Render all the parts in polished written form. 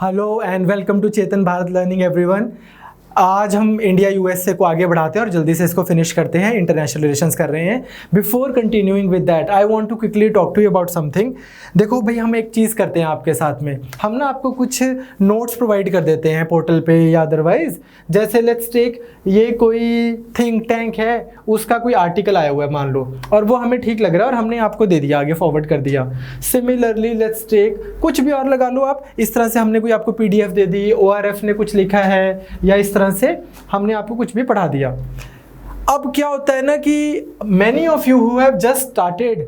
Hello and welcome to Chetan Bharat learning everyone. आज हम India USA को आगे बढ़ाते हैं और जल्दी से इसको फिनिश करते हैं। इंटरनेशनल रिलेशंस कर रहे हैं। Before continuing with that I want to quickly talk to you about something. देखो भाई, हम एक चीज़ करते हैं आपके साथ में, हम ना आपको कुछ नोट्स प्रोवाइड कर देते हैं पोर्टल पे या अदरवाइज। जैसे लेट्स टेक, ये कोई थिंक टैंक है, उसका कोई आर्टिकल आया हुआ है मान लो, और वो हमें ठीक लग रहा है और हमने आपको दे दिया, आगे फॉरवर्ड कर दिया। सिमिलरली लेट्स टेक, कुछ भी और लगा लो आप, इस तरह से हमने कोई आपको पीडीएफ दे दी, ओआरएफ ने कुछ लिखा है, या इस तरह से हमने आपको कुछ भी पढ़ा दिया। अब क्या होता है ना कि many of you who have just started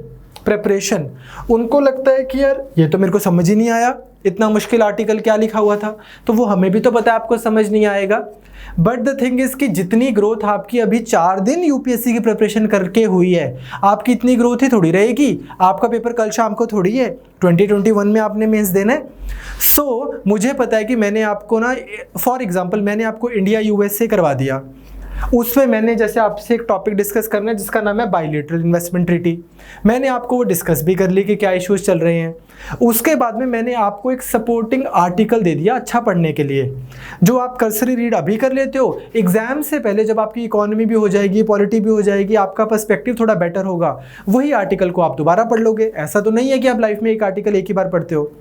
preparation, उनको लगता है कि यार ये तो मेरे को समझ ही नहीं आया, इतना मुश्किल आर्टिकल क्या लिखा हुआ था। तो वो हमें भी तो पता है आपको समझ नहीं आएगा। बट द थिंग इज कि जितनी ग्रोथ आपकी अभी 4 दिन यूपीएससी की प्रिपरेशन करके हुई है, आपकी इतनी ग्रोथ ही थोड़ी रहेगी। आपका पेपर कल शाम को थोड़ी है, 2021 में आपने मेंस देना है। सो मुझे पता है कि मैंने आपको ना, फॉर एग्जांपल मैंने आपको इंडिया यूएसए करवा दिया, उसमें मैंने जैसे आपसे एक टॉपिक डिस्कस करना है जिसका नाम है बायलैटरल इन्वेस्टमेंट ट्रीटी। मैंने आपको वो डिस्कस भी कर ली कि क्या इश्यूज चल रहे हैं। उसके बाद में मैंने आपको एक सपोर्टिंग आर्टिकल दे दिया अच्छा पढ़ने के लिए, जो आप कर्सरी रीड अभी कर लेते हो। एग्जाम से पहले जब आपकी इकोनॉमी भी हो जाएगी, पॉलिटी भी हो जाएगी, आपका पर्सपेक्टिव थोड़ा बेटर होगा, वही आर्टिकल को आप दोबारा पढ़ लोगे। ऐसा तो नहीं है कि आप लाइफ में एक आर्टिकल एक ही बार पढ़ते हो।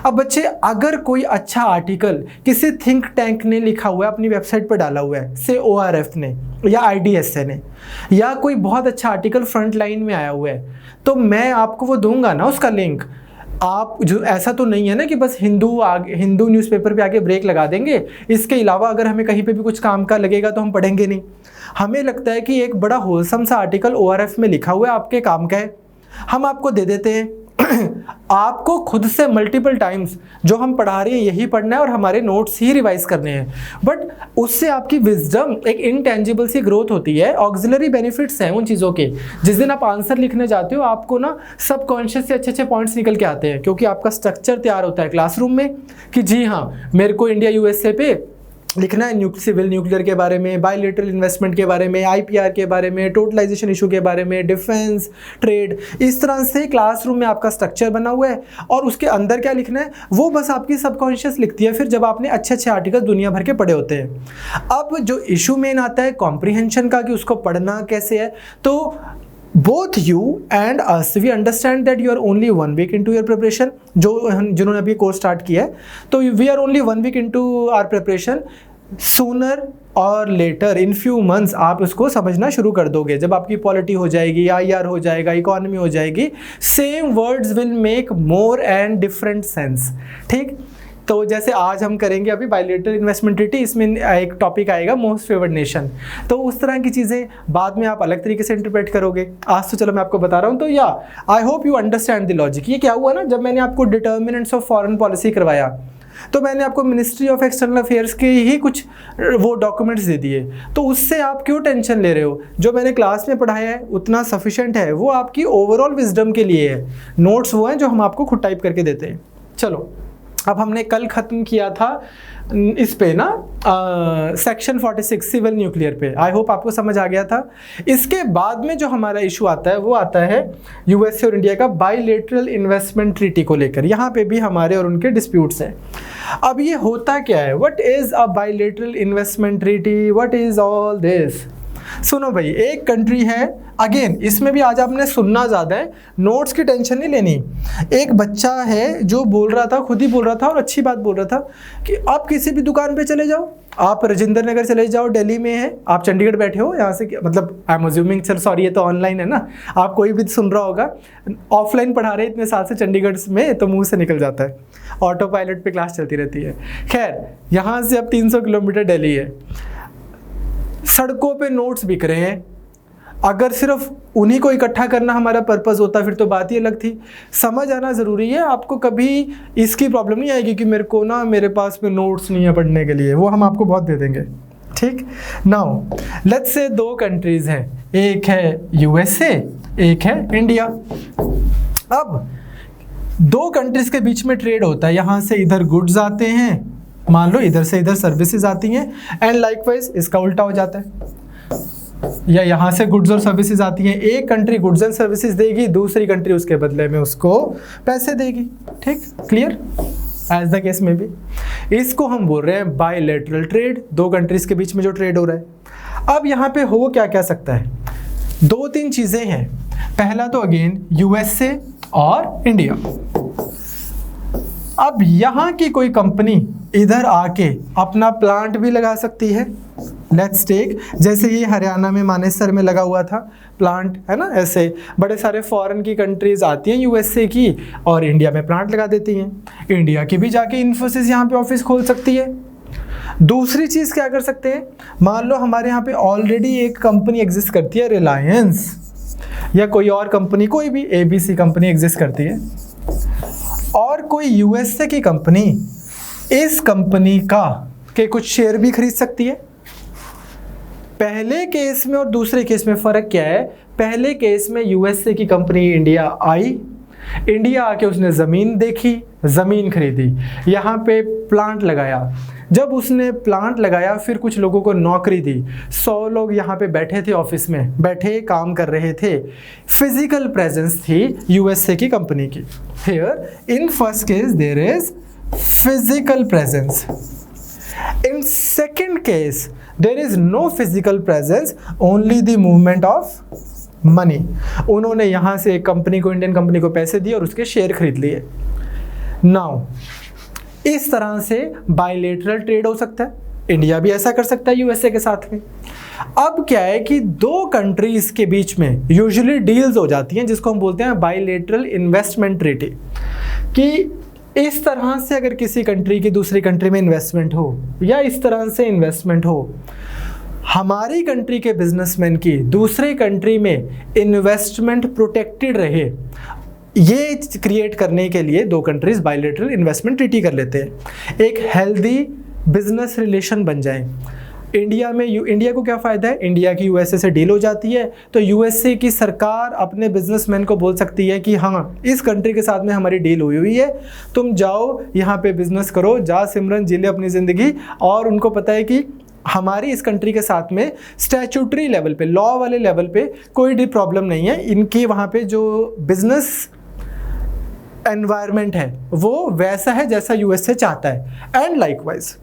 अब बच्चे, अगर कोई अच्छा आर्टिकल किसी थिंक टैंक ने लिखा हुआ है, अपनी वेबसाइट पर डाला हुआ है, से ओआरएफ ने या आईडीएसए ने, या कोई बहुत अच्छा आर्टिकल फ्रंट लाइन में आया हुआ है, तो मैं आपको वो दूंगा ना उसका लिंक। आप जो, ऐसा तो नहीं है ना कि बस हिंदू न्यूज़पेपर पे आके ब्रेक लगा देंगे, इसके अलावा अगर हमें कहीं पे भी कुछ काम का लगेगा तो हम पढ़ेंगे नहीं। हमें लगता है कि एक बड़ा होलसम सा आर्टिकल ओआरएफ में लिखा हुआ है, आपके काम का है, हम आपको दे देते हैं। आपको खुद से मल्टीपल टाइम्स जो हम पढ़ा रहे हैं यही पढ़ना है और हमारे नोट्स ही रिवाइज करने हैं। बट उससे आपकी विजडम, एक इनटेंजिबल सी ग्रोथ होती है। ऑक्सिलरी बेनिफिट्स हैं उन चीज़ों के। जिस दिन आप आंसर लिखने जाते हो, आपको ना सबकॉन्शियस से अच्छे अच्छे पॉइंट्स निकल के आते हैं, क्योंकि आपका स्ट्रक्चर तैयार होता है क्लासरूम में कि जी हाँ, मेरे को इंडिया यूएसए पे लिखना है, सिविल न्यूक्लियर के बारे में, बायलैटरल इन्वेस्टमेंट के बारे में, आईपीआर के बारे में, टोटलाइजेशन इशू के बारे में, डिफेंस, ट्रेड। इस तरह से क्लासरूम में आपका स्ट्रक्चर बना हुआ है, और उसके अंदर क्या लिखना है वो बस आपकी सबकॉन्शियस लिखती है, फिर जब आपने अच्छे अच्छे आर्टिकल दुनिया भर के पढ़े होते हैं। अब जो इशू मेन आता है कॉम्प्रिहेंशन का, कि उसको पढ़ना कैसे है, तो both you and us we understand that you are only 1 week into your preparation। जिन्होंने अभी कोर्स स्टार्ट किया है, तो we are only 1 week into our preparation। sooner और later in few months आप उसको समझना शुरू कर दोगे। जब आपकी पॉलिटी हो जाएगी, आईआर हो जाएगा, इकोनॉमी हो जाएगी, same words will make more and different sense. ठीक, तो जैसे आज हम करेंगे अभी बायलैटरल इन्वेस्टमेंट ट्रीटी, इसमें एक टॉपिक आएगा मोस्ट फेवर्ड नेशन। तो उस तरह की चीज़ें बाद में आप अलग तरीके से इंटरप्रेट करोगे। आज तो चलो मैं आपको बता रहा हूँ। तो या I hope you understand the logic. ये क्या हुआ ना, जब मैंने आपको डिटर्मिनेंट्स ऑफ फॉरेन पॉलिसी करवाया, तो मैंने आपको मिनिस्ट्री ऑफ एक्सटर्नल अफेयर्स के ही कुछ वो डॉक्यूमेंट्स दे दिए। तो उससे आप क्यों टेंशन ले रहे हो? जो मैंने क्लास में पढ़ाया है उतना सफिशेंट है, वो आपकी ओवरऑल विजडम के लिए है। नोट्स वो हैं जो हम आपको खुद टाइप करके देते हैं। चलो, अब हमने कल ख़त्म किया था इस पे ना सेक्शन 46 सिविल न्यूक्लियर पे। आई होप आपको समझ आ गया था। इसके बाद में जो हमारा इशू आता है वो आता है यूएसए और इंडिया का बायलैटरल इन्वेस्टमेंट ट्रीटी को लेकर। यहाँ पे भी हमारे और उनके डिस्प्यूट्स हैं। अब ये होता क्या है? What is a bilateral investment treaty? What is all this? सुनो भाई, एक कंट्री है, अगेन इसमें भी आज आपने सुनना ज़्यादा है, नोट्स की टेंशन नहीं लेनी। एक बच्चा है जो बोल रहा था, खुद ही बोल रहा था और अच्छी बात बोल रहा था, कि आप किसी भी दुकान पे चले जाओ, आप राजेंद्र नगर चले जाओ, दिल्ली में है, आप चंडीगढ़ बैठे हो, यहाँ से मतलब आई एम अज्यूमिंग, चल सॉरी ये तो ऑनलाइन है ना, आप कोई भी सुन रहा होगा, ऑफलाइन पढ़ा रहे इतने साल से चंडीगढ़ में, तो मुँह से निकल जाता है, ऑटो पायलट पर क्लास चलती रहती है। खैर, यहाँ से अब 300 किलोमीटर दिल्ली है, सड़कों पे नोट्स बिक रहे हैं। अगर सिर्फ उन्हीं को इकट्ठा करना हमारा पर्पस होता फिर तो बात ही अलग थी। समझ आना ज़रूरी है। आपको कभी इसकी प्रॉब्लम नहीं आएगी कि मेरे को ना, मेरे पास में नोट्स नहीं है पढ़ने के लिए, वो हम आपको बहुत दे देंगे। ठीक, नाउ लेट्स से 2 कंट्रीज़ हैं, एक है यूएसए, एक है इंडिया। अब 2 कंट्रीज़ के बीच में ट्रेड होता है, यहाँ से इधर गुड्स आते हैं, मान लो इधर से इधर सर्विसेज आती हैं, एंड लाइकवाइज इसका उल्टा हो जाता है, या यहाँ से गुड्स और सर्विसेज आती हैं। एक कंट्री गुड्स एंड सर्विसेज देगी, दूसरी कंट्री उसके बदले में उसको पैसे देगी। ठीक, क्लियर? एज द केस में भी इसको हम बोल रहे हैं बायलैटरल ट्रेड, दो कंट्रीज के बीच में जो ट्रेड हो रहा है। अब यहाँ पे हो क्या सकता है, दो तीन चीजें हैं। पहला तो अगेन यूएसए और इंडिया। अब यहाँ की कोई कंपनी इधर आके अपना प्लांट भी लगा सकती है। लेट्स टेक, जैसे ये हरियाणा में मानेसर में लगा हुआ था प्लांट, है ना, ऐसे बड़े सारे फॉरेन की कंट्रीज आती हैं यूएसए की और इंडिया में प्लांट लगा देती हैं। इंडिया की भी जाके इन्फोसिस यहाँ पे ऑफिस खोल सकती है। दूसरी चीज़ क्या कर सकते हैं, मान लो हमारे यहाँ पे ऑलरेडी एक कंपनी एग्जिस्ट करती है, रिलायंस, या कोई और कंपनी, कोई भी एबीसी कंपनी एग्जिस्ट करती है, और कोई यूएसए की कंपनी इस कंपनी का के कुछ शेयर भी खरीद सकती है। पहले केस में और दूसरे केस में फ़र्क क्या है, पहले केस में यूएसए की कंपनी इंडिया आई, इंडिया आके उसने ज़मीन देखी, ज़मीन खरीदी, यहाँ पे प्लांट लगाया। जब उसने प्लांट लगाया फिर कुछ लोगों को नौकरी दी, 100 लोग यहाँ पे बैठे थे, ऑफिस में बैठे काम कर रहे थे, फिजिकल प्रेजेंस थी यूएसए की कंपनी की। Here in first case there is physical presence, in second case there is no physical presence, only the movement of money. उन्होंने यहाँ से एक कंपनी को, इंडियन कंपनी को पैसे दिए और उसके शेयर खरीद लिए। नाउ इस तरह से बायलैटरल ट्रेड हो सकता है, इंडिया भी ऐसा कर सकता है यूएसए के साथ में। अब क्या है कि दो कंट्रीज के बीच में यूजुअली डील्स हो जाती हैं जिसको हम बोलते हैं बायलैटरल इन्वेस्टमेंट ट्रीटी, कि इस तरह से अगर किसी कंट्री की दूसरी कंट्री में इन्वेस्टमेंट हो या इस तरह से इन्वेस्टमेंट हो, हमारी कंट्री के बिजनेसमैन की दूसरे कंट्री में इन्वेस्टमेंट प्रोटेक्टेड रहे, ये क्रिएट करने के लिए दो कंट्रीज बायलैटरल इन्वेस्टमेंट ट्रीटी कर लेते हैं, एक हेल्दी बिजनेस रिलेशन बन जाए। इंडिया में इंडिया को क्या फ़ायदा है, इंडिया की यूएसए से डील हो जाती है तो यूएसए की सरकार अपने बिजनेसमैन को बोल सकती है कि हाँ, इस कंट्री के साथ में हमारी डील हुई है, तुम जाओ यहाँ पे बिजनेस करो, जा सिमरन जी ले अपनी ज़िंदगी। और उनको पता है कि हमारी इस कंट्री के साथ में स्टैट्यूटरी लेवल पे, लॉ वाले लेवल पे कोई भी प्रॉब्लम नहीं है, इनकी वहाँ पे जो बिजनेस एनवायरनमेंट है वो वैसा है जैसा यूएसए चाहता है, एंड लाइकवाइज।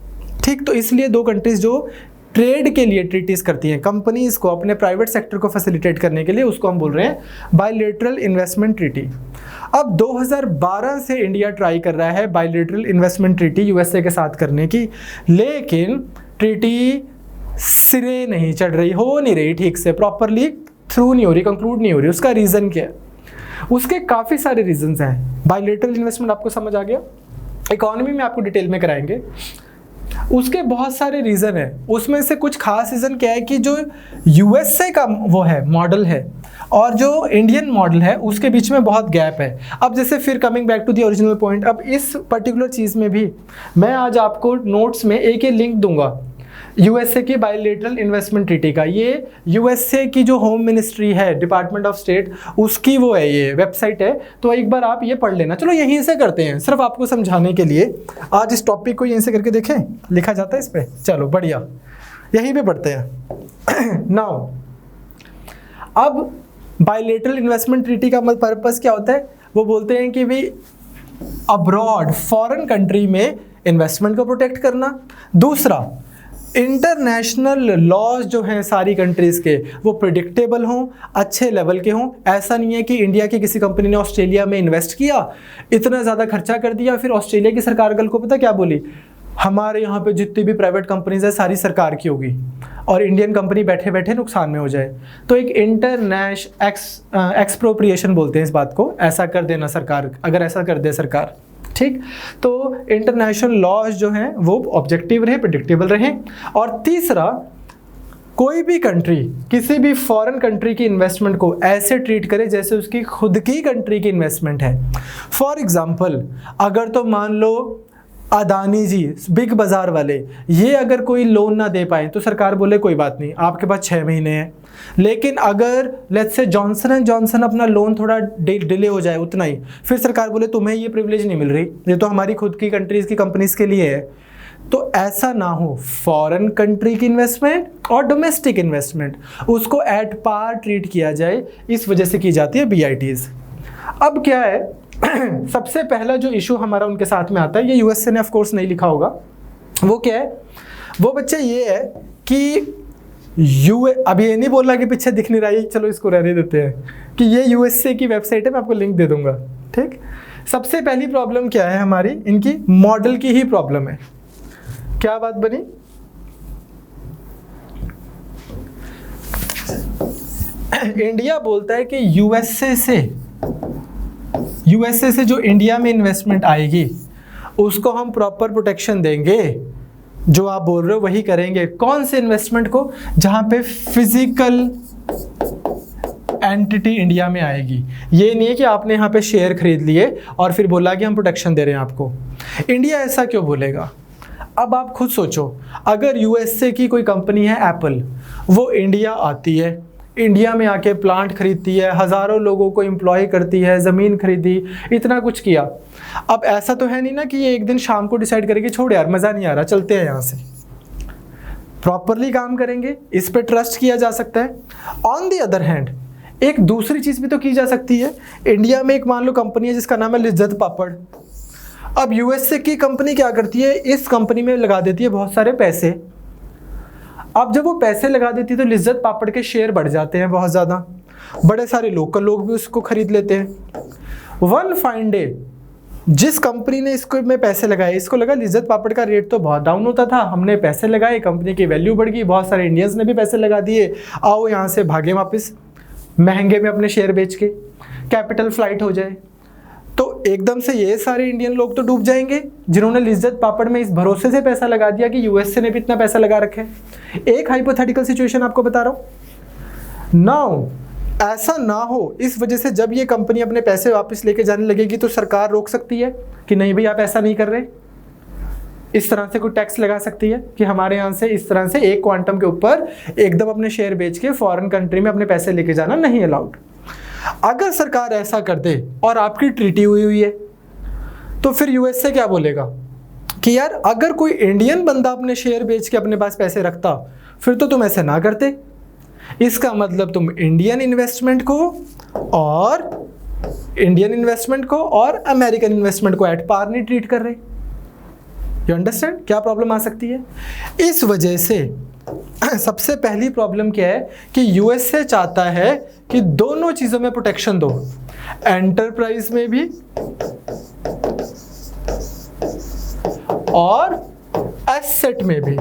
ठीक, तो इसलिए दो कंट्रीज जो ट्रेड के लिए ट्रीटीज करती हैं, कंपनीज को अपने प्राइवेट सेक्टर को फैसिलिटेट करने के लिए, उसको हम बोल रहे हैं बायलैटरल इन्वेस्टमेंट ट्रीटी। अब 2012 से इंडिया ट्राई कर रहा है बायलैटरल इन्वेस्टमेंट ट्रीटी यूएसए के साथ करने की, लेकिन ट्रीटी सिरे नहीं चढ़ रही, हो नहीं रही ठीक से, प्रॉपरली थ्रू नहीं हो रही, कंक्लूड नहीं हो रही। उसका रीज़न क्या है, उसके काफ़ी सारे रीजंस हैं। बायलैटरल इन्वेस्टमेंट आपको समझ आ गया, इकोनॉमी में आपको डिटेल में कराएंगे, उसके बहुत सारे रीज़न है। उसमें से कुछ खास रीज़न क्या है कि जो यूएसए का वो है मॉडल है और जो इंडियन मॉडल है उसके बीच में बहुत गैप है। अब जैसे फिर coming back to the original point, अब इस पर्टिकुलर चीज़ में भी मैं आज आपको नोट्स में एक लिंक दूंगा यूएसए की बायलैटरल इन्वेस्टमेंट ट्रीटी का। ये यूएसए की जो होम मिनिस्ट्री है, डिपार्टमेंट ऑफ स्टेट, उसकी वो है, ये वेबसाइट है, तो एक बार आप ये पढ़ लेना। चलो यहीं से करते हैं, सिर्फ आपको समझाने के लिए आज इस टॉपिक को यहीं से करके देखें, लिखा जाता है इस पर। चलो बढ़िया, यहीं पे पढ़ते हैं। नाउ अब बायलैटरल इन्वेस्टमेंट ट्रीटी का पर्पस क्या होता है, वो बोलते हैं कि भी अब्रॉड फॉरेन कंट्री में इन्वेस्टमेंट को प्रोटेक्ट करना। दूसरा, इंटरनेशनल लॉज जो हैं सारी कंट्रीज़ के वो प्रिडिक्टेबल हों, अच्छे लेवल के हों। ऐसा नहीं है कि इंडिया की किसी कंपनी ने ऑस्ट्रेलिया में इन्वेस्ट किया, इतना ज़्यादा खर्चा कर दिया, फिर ऑस्ट्रेलिया की सरकार कल को पता क्या बोली, हमारे यहाँ पे जितनी भी प्राइवेट कंपनीज है सारी सरकार की होगी, और इंडियन कंपनी बैठे बैठे नुकसान में हो जाए। तो एक एक्सप्रोप्रिएशन बोलते हैं इस बात को, ऐसा कर देना सरकार, अगर ऐसा कर दे सरकार, ठीक। तो इंटरनेशनल लॉज जो हैं वो ऑब्जेक्टिव रहे, प्रेडिक्टेबल रहें। और तीसरा, कोई भी कंट्री किसी भी फॉरेन कंट्री की इन्वेस्टमेंट को ऐसे ट्रीट करे जैसे उसकी खुद की कंट्री की इन्वेस्टमेंट है। फॉर एग्जांपल, अगर तो मान लो अदानी जी, बिग बाज़ार वाले, ये अगर कोई लोन ना दे पाए तो सरकार बोले कोई बात नहीं, आपके पास 6 महीने हैं। लेकिन अगर let's say Johnson and Johnson अपना लोन थोड़ा डिले हो जाए उतना ही, फिर सरकार बोले तुम्हें ये प्रिविलेज नहीं मिल रही, ये तो हमारी खुद की कंट्रीज़ की कंपनीज़ के लिए है। तो ऐसा ना हो, फॉरेन कंट्री की इन्वेस्टमेंट और डोमेस्टिक इन्वेस्टमेंट उसको एट पार ट्रीट किया जाए, इस वजह से की जाती है BITs। अब क्या है, सबसे पहला जो इशू हमारा उनके साथ में आता है, ये यूएसए ने ऑफ कोर्स नहीं लिखा होगा, वो क्या है, वो बच्चे ये है कि अब ये नहीं बोल रहा कि पीछे दिख नहीं रहा है, चलो इसको रहने देते हैं, कि ये यूएसए की वेबसाइट है, मैं आपको लिंक दे दूंगा, ठीक। सबसे पहली प्रॉब्लम क्या है हमारी, इनकी मॉडल की ही प्रॉब्लम है। क्या बात बनी, इंडिया बोलता है कि यूएसए से जो इंडिया में इन्वेस्टमेंट आएगी उसको हम प्रॉपर प्रोटेक्शन देंगे, जो आप बोल रहे हो वही करेंगे। कौन से इन्वेस्टमेंट को, जहां पे फिजिकल एंटिटी इंडिया में आएगी। ये नहीं है कि आपने यहाँ पे शेयर खरीद लिए और फिर बोला कि हम प्रोटेक्शन दे रहे हैं आपको। इंडिया ऐसा क्यों बोलेगा? अब आप खुद सोचो, अगर यूएसए की कोई कंपनी है एप्पल, वो इंडिया आती है, इंडिया में आके प्लांट खरीदती है, हज़ारों लोगों को एम्प्लॉय करती है, ज़मीन खरीदी, इतना कुछ किया। अब ऐसा तो है नहीं ना कि ये एक दिन शाम को डिसाइड करेगी छोड़ यार मज़ा नहीं आ रहा, चलते हैं यहाँ से। प्रॉपरली काम करेंगे, इस पे ट्रस्ट किया जा सकता है। ऑन दी अदर हैंड एक दूसरी चीज़ भी तो की जा सकती है। इंडिया में एक मान लो कंपनी है जिसका नाम है लिज्जत पापड़। अब यूएसए की कंपनी क्या करती है, इस कंपनी में लगा देती है बहुत सारे पैसे। अब जब वो पैसे लगा देती है तो लिज्जत पापड़ के शेयर बढ़ जाते हैं बहुत ज़्यादा, बड़े सारे लोकल लोग भी उसको खरीद लेते हैं। वन फाइन डे जिस कंपनी ने इसको में पैसे लगाए, इसको लगा लिज्जत पापड़ का रेट तो बहुत डाउन होता था, हमने पैसे लगाए, कंपनी की वैल्यू बढ़ गई, बहुत सारे इंडियंस ने भी पैसे लगा दिए, आओ यहाँ से भागे वापस, महंगे में अपने शेयर बेच के कैपिटल फ्लाइट हो जाए। तो एकदम से ये सारे इंडियन लोग तो डूब जाएंगे जिन्होंने लिज्जत पापड़ में इस भरोसे से पैसा लगा दिया कि यूएसए ने भी इतना पैसा लगा रखे। एक हाइपोथेटिकल सिचुएशन आपको बता रहा हूं। नाउ ऐसा ना हो, इस वजह से जब ये कंपनी अपने पैसे वापस लेके जाने लगेगी तो सरकार रोक सकती है कि नहीं भाई आप ऐसा नहीं कर रहे। इस तरह से कोई टैक्स लगा सकती है कि हमारे यहाँ से इस तरह से एक क्वांटम के ऊपर एकदम अपने शेयर बेच के फॉरेन कंट्री में अपने पैसे लेके जाना नहीं अलाउड। अगर सरकार ऐसा कर दे और आपकी ट्रीटी हुई है तो फिर यूएसए क्या बोलेगा कि यार अगर कोई इंडियन बंदा अपने शेयर बेच के अपने पास पैसे रखता फिर तो तुम ऐसे ना करते। इसका मतलब तुम इंडियन इन्वेस्टमेंट को और अमेरिकन इन्वेस्टमेंट को एट पार नहीं ट्रीट कर रहे। यू अंडरस्टैंड क्या प्रॉब्लम आ सकती है? इस वजह से सबसे पहली प्रॉब्लम क्या है कि यूएसए चाहता है कि दोनों चीजों में प्रोटेक्शन दो, एंटरप्राइज में भी और एसेट में भी।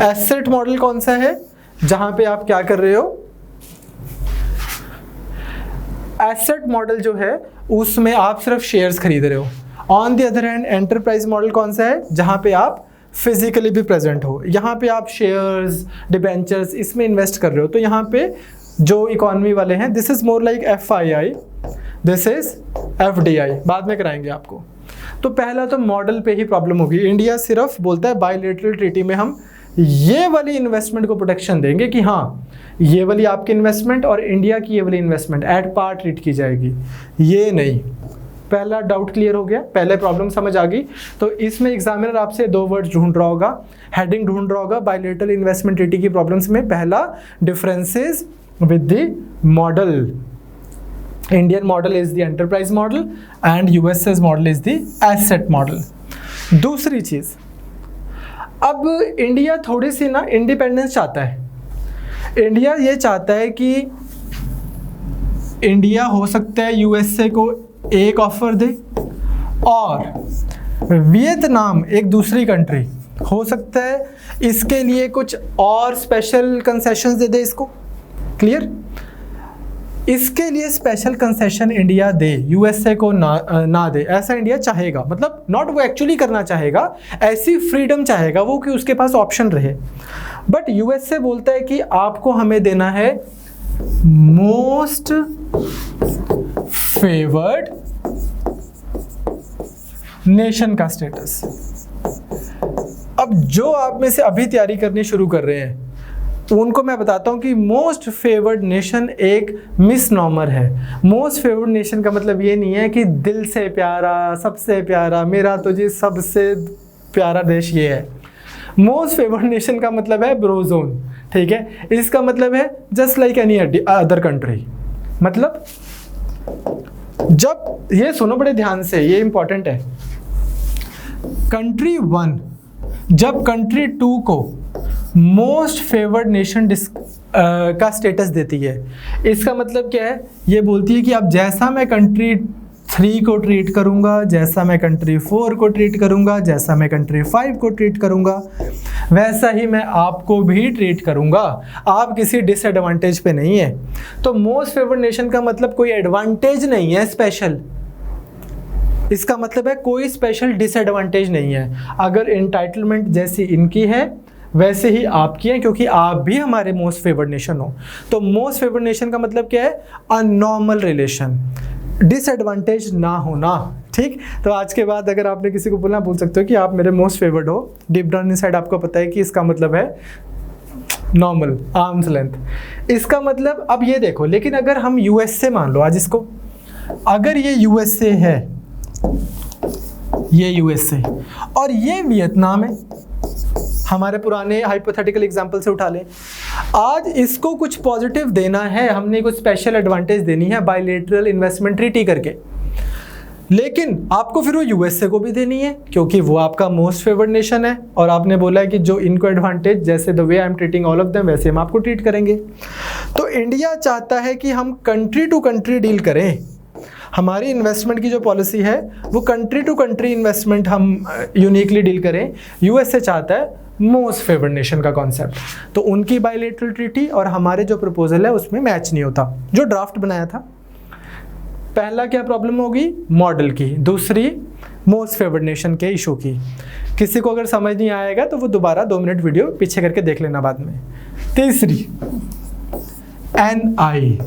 एसेट मॉडल कौन सा है? जहां पे आप क्या कर रहे हो, एसेट मॉडल जो है उसमें आप सिर्फ शेयर्स खरीद रहे हो। On the other hand enterprise model कौन सा है? जहां पे आप फिजिकली भी प्रेजेंट हो, यहाँ पे आप शेयर्स, डिबेंचर्स इसमें इन्वेस्ट कर रहे हो। तो यहाँ पे जो इकोनॉमी वाले हैं, this is more like FII, this is FDI, बाद में कराएंगे आपको। तो पहला तो मॉडल पे ही प्रॉब्लम होगी। इंडिया सिर्फ बोलता है बायलैटरल ट्रीटी में हम ये वाली इन्वेस्टमेंट को प्रोटेक्शन देंगे कि हाँ ये वाली आपकी इन्वेस्टमेंट और इंडिया की ये वाली इन्वेस्टमेंट एट पार ट्रीट की जाएगी। ये नहीं। पहला डाउट क्लियर हो गया, पहले प्रॉब्लम समझ आ गई। तो इसमें एग्जामिनर आपसे दो वर्ड्स ढूंढ रहा होगा, हेडिंग ढूंढ रहा होगा बायलैटरल इन्वेस्टमेंट ट्रीटी की प्रॉब्लम्स में। पहला differences with the model, Indian model is the enterprise model and USS model is the asset model. दूसरी चीज, अब इंडिया थोड़ी सी ना इंडिपेंडेंस चाहता है। इंडिया ये चाहता है कि इंडिया हो सकता है यूएसए को एक ऑफर दे और वियतनाम एक दूसरी कंट्री हो सकता है इसके लिए कुछ और स्पेशल कंसेशंस दे दे इसको। क्लियर? इसके लिए स्पेशल कंसेशन इंडिया दे, यूएसए को ना दे, ऐसा इंडिया चाहेगा। मतलब नॉट वो एक्चुअली करना चाहेगा, ऐसी फ्रीडम चाहेगा वो कि उसके पास ऑप्शन रहे। बट यूएसए बोलता है कि आपको हमें देना है मोस्ट फेवर्ड नेशन का स्टेटस। अब जो आप में से अभी तैयारी करनी शुरू कर रहे हैं उनको मैं बताता हूं कि मोस्ट फेवर्ड नेशन एक मिसनॉमर है। मोस्ट फेवर्ड नेशन का मतलब ये नहीं है कि दिल से प्यारा, सबसे प्यारा, मेरा तो जी सबसे प्यारा देश ये है। मोस्ट फेवर्ड नेशन का मतलब है ब्रोजोन, ठीक है? इसका मतलब है just like any other country. मतलब जब ये सुनो बड़े ध्यान से, ये इंपॉर्टेंट है। कंट्री 1 जब कंट्री 2 को मोस्ट फेवर्ड नेशन का स्टेटस देती है, इसका मतलब क्या है? ये बोलती है कि अब जैसा मैं कंट्री 3 को ट्रीट करूंगा, जैसा मैं कंट्री 4 को ट्रीट करूंगा, जैसा मैं कंट्री 5 को ट्रीट करूंगा, वैसा ही मैं आपको भी ट्रीट करूंगा। आप किसी डिसएडवांटेज पे नहीं है। तो मोस्ट फेवर्ड नेशन का मतलब कोई एडवांटेज नहीं है स्पेशल, इसका मतलब है कोई स्पेशल डिसएडवांटेज नहीं है। अगर एंटाइटलमेंट जैसी इनकी है वैसे ही आपकी है, क्योंकि आप भी हमारे मोस्ट फेवर्ड नेशन हो। तो मोस्ट फेवर्ड नेशन का मतलब क्या है? अ नॉर्मल रिलेशन, डिसएडवांटेज ना होना। ठीक, तो आज के बाद अगर आपने किसी को बोलना, बोल सकते हो कि आप मेरे मोस्ट फेवर्ड हो। डीप डाउन इनसाइड आपको पता है कि इसका मतलब है नॉर्मल, आर्म्स लेंथ। इसका मतलब अब ये देखो, लेकिन अगर हम यूएसए मान लो आज इसको, अगर ये यूएसए है, ये यूएसए और ये वियतनाम है, हमारे पुराने हाइपोथेटिकल एग्जांपल से उठा लें, आज इसको कुछ पॉजिटिव देना है, हमने कुछ स्पेशल एडवांटेज देनी है बायलैटरल इन्वेस्टमेंट ट्रीटी करके, लेकिन आपको फिर वो यूएसए को भी देनी है क्योंकि वो आपका मोस्ट फेवर्ड नेशन है, और आपने बोला है कि जो इनको एडवांटेज, जैसे the way I am treating all of them वैसे हम आपको ट्रीट करेंगे। तो इंडिया चाहता है कि हम कंट्री टू कंट्री डील करें। हमारी इन्वेस्टमेंट की जो पॉलिसी है वो कंट्री टू कंट्री इन्वेस्टमेंट हम यूनिकली डील करें। यूएसए चाहता है मोस्ट फेवर्ड नेशन का कॉन्सेप्ट। तो उनकी बायलैटरल ट्रीटी और हमारे जो प्रपोजल है उसमें मैच नहीं होता, जो ड्राफ्ट बनाया था। पहला क्या प्रॉब्लम होगी? मॉडल की। दूसरी मोस्ट फेवर्ड नेशन के इशू की। किसी को अगर समझ नहीं आएगा तो वो दोबारा 2 मिनट वीडियो पीछे करके देख लेना बाद में। तीसरी NI,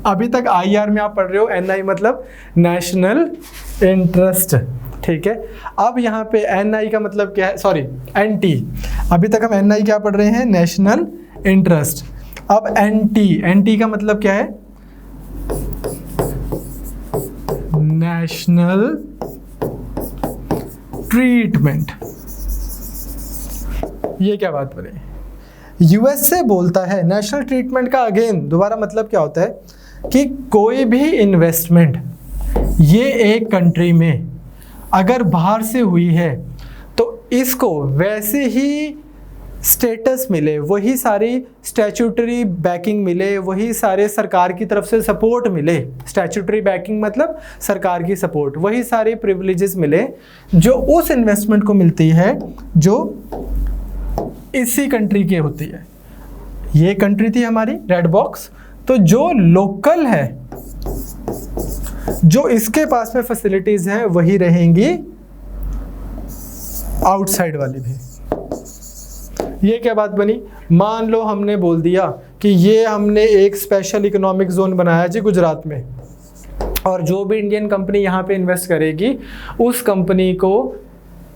अभी तक IR में आप पढ़ रहे हो, NI मतलब नेशनल इंटरेस्ट। ठीक है, अब यहाँ पे NI का मतलब क्या है? Sorry, NT। अभी तक हम NI क्या पढ़ रहे हैं? National interest. अब NT का मतलब क्या है? National treatment. ये क्या बात बोले? यूएसए बोलता है नेशनल ट्रीटमेंट का, अगेन दोबारा मतलब क्या होता है कि कोई भी इन्वेस्टमेंट ये एक कंट्री में अगर बाहर से हुई है तो इसको वैसे ही स्टेटस मिले, वही सारी स्टैट्यूटरी बैकिंग मिले, वही सारे सरकार की तरफ से सपोर्ट मिले। स्टैट्यूटरी बैकिंग मतलब सरकार की सपोर्ट, वही सारे प्रिविलेजेस मिले जो उस इन्वेस्टमेंट को मिलती है जो इसी कंट्री की होती है। ये कंट्री थी हमारी रेड बॉक्स। तो जो लोकल है, जो इसके पास में फैसिलिटीज हैं वही रहेंगी आउटसाइड वाली भी। ये क्या बात बनी? मान लो हमने बोल दिया कि ये हमने एक स्पेशल इकोनॉमिक जोन बनाया जी गुजरात में, और जो भी इंडियन कंपनी यहाँ पे इन्वेस्ट करेगी उस कंपनी को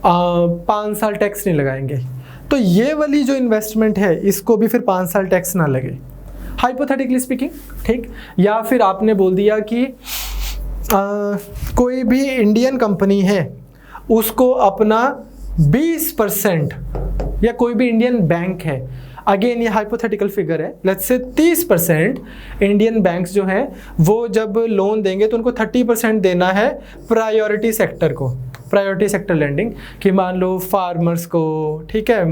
5 साल टैक्स नहीं लगाएंगे। तो ये वाली जो इन्वेस्टमेंट है इसको भी फिर 5 साल टैक्स ना लगे, हाइपोथेटिकली स्पीकिंग। ठीक, या फिर आपने बोल दिया कि कोई भी इंडियन कंपनी है उसको अपना 20%, या कोई भी इंडियन बैंक है, अगेन ये हाइपोथेटिकल फिगर है, लेट्स से 30% इंडियन बैंक्स जो हैं वो जब लोन देंगे तो उनको 30% देना है प्रायोरिटी सेक्टर को, प्रायोरिटी सेक्टर लैंडिंग, कि मान लो फार्मर्स को, ठीक है,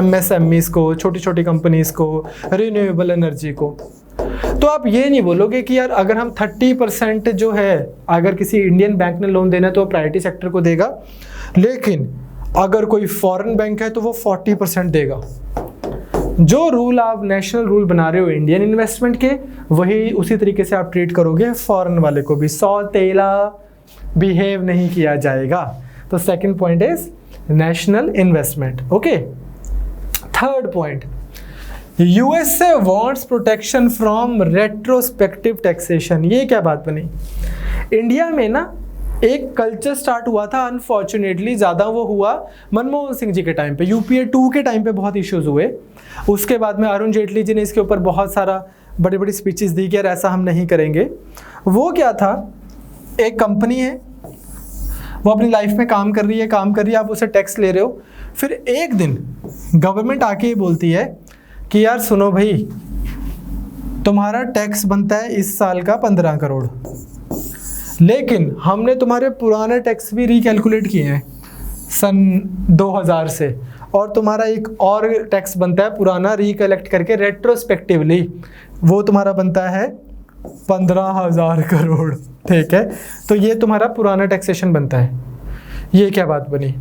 MSMEs को, छोटी छोटी कंपनीज को, रिन्यूएबल एनर्जी को। तो आप ये नहीं बोलोगे कि यार अगर हम 30% जो है, अगर किसी इंडियन बैंक ने लोन देना है तो प्रायोरिटी सेक्टर को देगा, लेकिन अगर कोई फॉरेन बैंक है तो वो 40% देगा। जो रूल आप नेशनल रूल बना रहे हो इंडियन इन्वेस्टमेंट के, वही उसी तरीके से आप ट्रीट करोगे फॉरेन वाले को भी। सौतेला बिहेव नहीं किया जाएगा। तो second point is national investment. Okay, third point, USA wants protection from retrospective taxation. ये क्या बात बनी? इंडिया में ना एक कल्चर स्टार्ट हुआ था, अनफॉर्चुनेटली ज़्यादा वो हुआ मनमोहन सिंह जी के टाइम पे, UPA 2 के टाइम पे बहुत इश्यूज हुए। उसके बाद में अरुण जेटली जी ने इसके ऊपर बहुत सारा बड़ी बड़ी स्पीचेस दी कि यार ऐसा हम नहीं करेंगे। वो क्या था, एक कंपनी है, वो अपनी लाइफ में काम कर रही है, आप उसे टैक्स ले रहे हो, फिर एक दिन गवर्नमेंट आके ये बोलती है कि यार सुनो भाई, तुम्हारा टैक्स बनता है इस साल का 15 करोड़, लेकिन हमने तुम्हारे पुराने टैक्स भी रिकैलकुलेट किए हैं, सन 2000 से, और तुम्हारा एक और टैक्स बनता है पुराना रिकलेक्ट करके रेट्रोस्पेक्टिवली, वो तुम्हारा बनता है 15,000 करोड़। ठीक है, तो ये तुम्हारा पुराना टैक्सेशन बनता है। ये क्या बात बनी,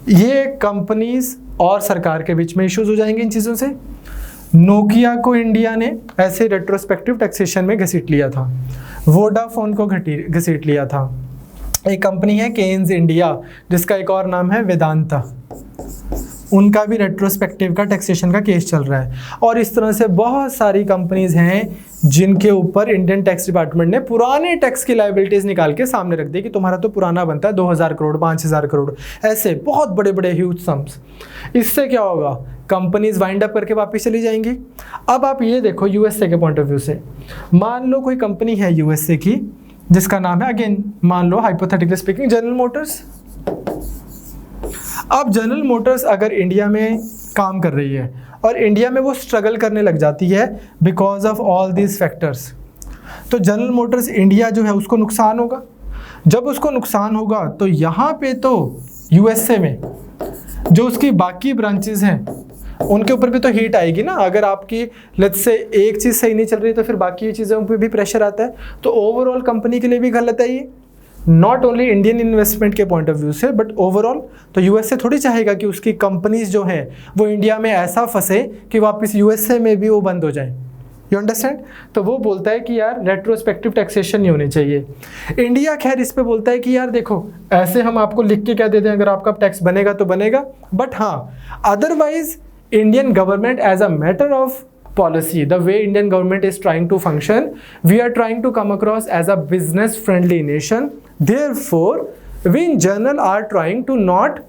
ये कंपनीज और सरकार के बीच में इश्यूज हो जाएंगे इन चीज़ों से। नोकिया को इंडिया ने ऐसे रेट्रोस्पेक्टिव टैक्सेशन में घसीट लिया था, वोडाफोन को घसीट लिया था। एक कंपनी है केन्स इंडिया, जिसका एक और नाम है वेदांता, उनका भी रेट्रोस्पेक्टिव का टैक्सेशन का केस चल रहा है। और इस तरह से बहुत सारी कंपनीज हैं जिनके ऊपर इंडियन टैक्स डिपार्टमेंट ने पुराने टैक्स की लायबिलिटीज निकाल के सामने रख दी कि तुम्हारा तो पुराना बनता है 2000 करोड़, 5000 करोड़, ऐसे बहुत बड़े बड़े ह्यूज सम्स। इससे क्या होगा, कंपनीज वाइंड अप करके वापस चली जाएंगी। अब आप ये देखो यूएसए के पॉइंट ऑफ व्यू से, मान लो कोई कंपनी है यूएसए की जिसका नाम है, अगेन मान लो हाइपोथेटिकली स्पीकिंग, जनरल मोटर्स। अब जनरल मोटर्स अगर इंडिया में काम कर रही है और इंडिया में वो स्ट्रगल करने लग जाती है because of all these factors, तो जनरल मोटर्स इंडिया जो है उसको नुकसान होगा। जब उसको नुकसान होगा तो यहाँ पे तो यूएसए में जो उसकी बाकी ब्रांचेस हैं उनके ऊपर भी तो हीट आएगी ना। अगर आपकी लेट्स से एक चीज़ सही नहीं चल रही तो फिर बाकी चीज़ों पे भी प्रेशर आता है, तो ओवरऑल कंपनी के लिए भी गलत है ये, नॉट ओनली इंडियन इन्वेस्टमेंट के पॉइंट ऑफ व्यू से बट ओवरऑल। तो यूएसए थोड़ी चाहेगा कि उसकी कंपनीज जो है वो इंडिया में ऐसा फंसे कि वापस यूएसए में भी वो बंद हो जाए। You understand? तो वो बोलता है कि यार रेट्रोस्पेक्टिव टैक्सेशन नहीं होनी चाहिए। इंडिया खैर इस पे बोलता है कि यार देखो ऐसे हम आपको लिख के क्या दे दें, अगर आपका टैक्स बनेगा तो बनेगा, बट हाँ otherwise Indian government as a matter of policy, the way Indian government is trying to function, we are trying to come across as a business friendly nation. Therefore, we in general are trying to not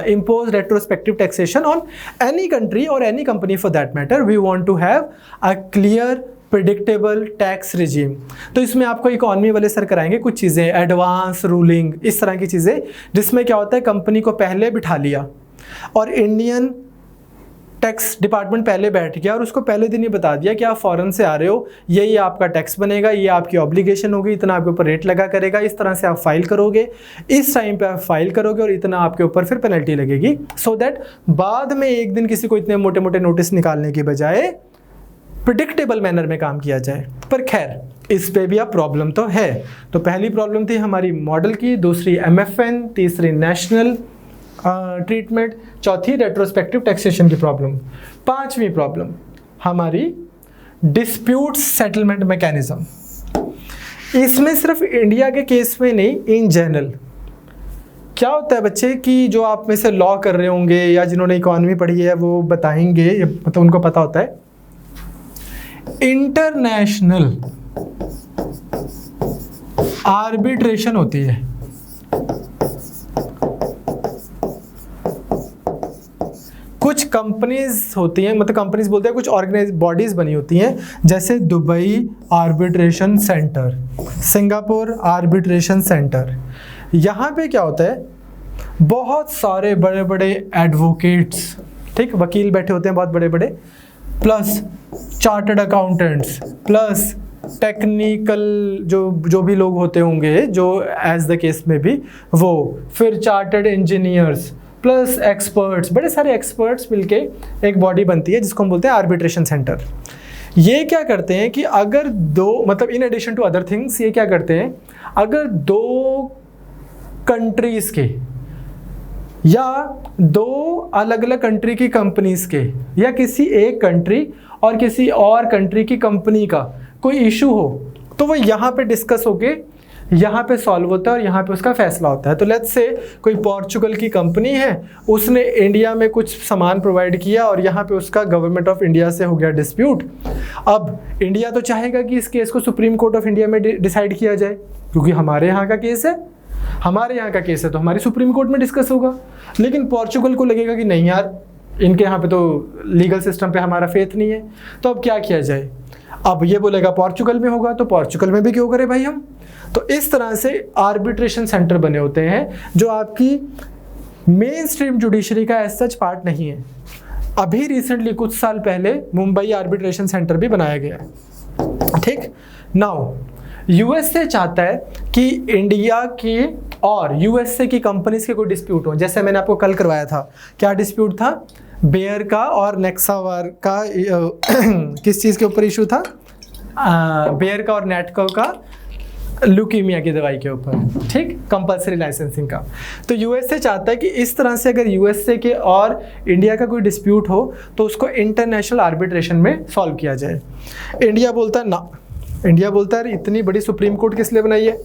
impose retrospective taxation on any country or any company for that matter. We want to have a clear predictable tax regime. तो इसमें आपको economy वाले sir कराएंगे कुछ चीज़ें, advance ruling, इस तरह की चीज़ें, जिसमें क्या होता है कंपनी को पहले बिठा लिया और इंडियन टैक्स डिपार्टमेंट पहले बैठ गया और उसको पहले दिन ही बता दिया कि आप फॉरेन से आ रहे हो, ये आपका टैक्स बनेगा, ये आपकी ऑब्लिगेशन होगी, इतना आपके ऊपर रेट लगा करेगा, इस तरह से आप फाइल करोगे, इस टाइम पे आप फाइल करोगे और इतना आपके ऊपर फिर पेनल्टी लगेगी, सो दैट बाद में एक दिन किसी को इतने मोटे मोटे नोटिस निकालने की बजाय प्रिडिक्टेबल मैनर में काम किया जाए। पर खैर इस पे भी अब प्रॉब्लम तो है। तो पहली प्रॉब्लम थी हमारी मॉडल की, दूसरी MFN, तीसरी नेशनल ट्रीटमेंट, चौथी रेट्रोस्पेक्टिव टैक्सेशन की प्रॉब्लम, पांचवी प्रॉब्लम हमारी डिस्प्यूट सेटलमेंट मैकेनिज्म। इसमें सिर्फ इंडिया के केस में नहीं, इन जनरल क्या होता है बच्चे कि जो आप में से लॉ कर रहे होंगे या जिन्होंने इकोनॉमी पढ़ी है वो बताएंगे, मतलब उनको पता होता है, इंटरनेशनल आर्बिट्रेशन होती है। कुछ कंपनीज होती हैं, मतलब कंपनीज बोलते हैं, कुछ ऑर्गेनाइज बॉडीज बनी होती हैं, जैसे Dubai arbitration centre, Singapore arbitration centre. यहाँ पे क्या होता है, बहुत सारे बड़े बड़े एडवोकेट्स, ठीक, वकील बैठे होते हैं बहुत बड़े बड़े, plus chartered accountants, plus technical जो भी लोग होते होंगे, जो एज द केस में भी वो, फिर चार्टर्ड इंजीनियर्स प्लस एक्सपर्ट्स, बड़े सारे एक्सपर्ट्स मिलके एक बॉडी बनती है जिसको हम बोलते हैं आर्बिट्रेशन सेंटर। ये क्या करते हैं कि अगर दो, मतलब in addition to other things, ये क्या करते हैं, अगर दो कंट्रीज के या दो अलग अलग कंट्री की कंपनीज के या किसी एक कंट्री और किसी और कंट्री की कंपनी का कोई इशू हो, तो वो यहाँ पे डिस्कस होके यहाँ पे सॉल्व होता है और यहाँ पे उसका फैसला होता है। तो लेट्स से कोई पोर्चुगल की कंपनी है, उसने इंडिया में कुछ सामान प्रोवाइड किया और यहाँ पे उसका गवर्नमेंट ऑफ इंडिया से हो गया डिस्प्यूट। अब इंडिया तो चाहेगा कि इस केस को सुप्रीम कोर्ट ऑफ इंडिया में डिसाइड किया जाए, क्योंकि हमारे यहाँ का केस है, हमारे यहाँ का केस है तो हमारी सुप्रीम कोर्ट में डिस्कस होगा। लेकिन पोर्चुगल को लगेगा कि नहीं यार, इनके यहाँ पे तो लीगल सिस्टम पे हमारा फेथ नहीं है, तो अब क्या किया जाए। अब ये बोलेगा पोर्चुगल में होगा तो पोर्चुगल में भी क्यों करें भाई हम। तो इस तरह से आर्बिट्रेशन सेंटर बने होते हैं जो आपकी मेन स्ट्रीम जुडिशरी का एज सच पार्ट नहीं है। अभी रिसेंटली कुछ साल पहले मुंबई आर्बिट्रेशन सेंटर भी बनाया गया है। ठीक, नाउ यूएसए चाहता है कि इंडिया की और यूएसए की कंपनीज के कोई डिस्प्यूट हो, जैसे मैंने आपको कल करवाया था, क्या डिस्प्यूट था, बेयर का और नेक्सावार का किस चीज़ के ऊपर इशू था, बेयर का और नेटको का ल्यूकीमिया की दवाई के ऊपर, ठीक, कंपलसरी लाइसेंसिंग का। तो यूएसए चाहता है कि इस तरह से अगर यूएसए के और इंडिया का कोई डिस्प्यूट हो तो उसको इंटरनेशनल आर्बिट्रेशन में सॉल्व किया जाए। इंडिया बोलता है ना, इंडिया बोलता है इतनी बड़ी सुप्रीम कोर्ट किस लिए बनाई है।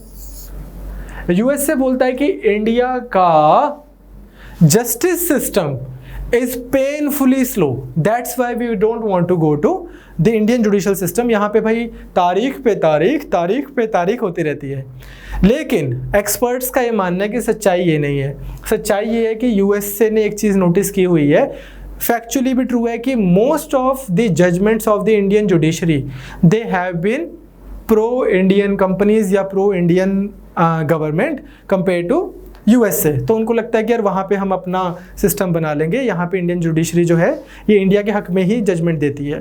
यूएसए बोलता है कि इंडिया का justice system is painfully slow, that's why we don't want to go to the Indian judicial system। यहाँ पे भाई तारीख पे तारीख होती रहती है। लेकिन एक्सपर्ट्स का ये मानना है कि सच्चाई ये नहीं है। सच्चाई ये है कि यूएसए ने एक चीज़ नोटिस की हुई है, फैक्चुअली भी ट्रू है, कि most of the judgments of the Indian judiciary they have been pro Indian companies या pro Indian government compare to USA. तो उनको लगता है कि यार वहाँ पे हम अपना सिस्टम बना लेंगे, यहाँ पे इंडियन जुडिशरी जो है ये इंडिया के हक में ही जजमेंट देती है।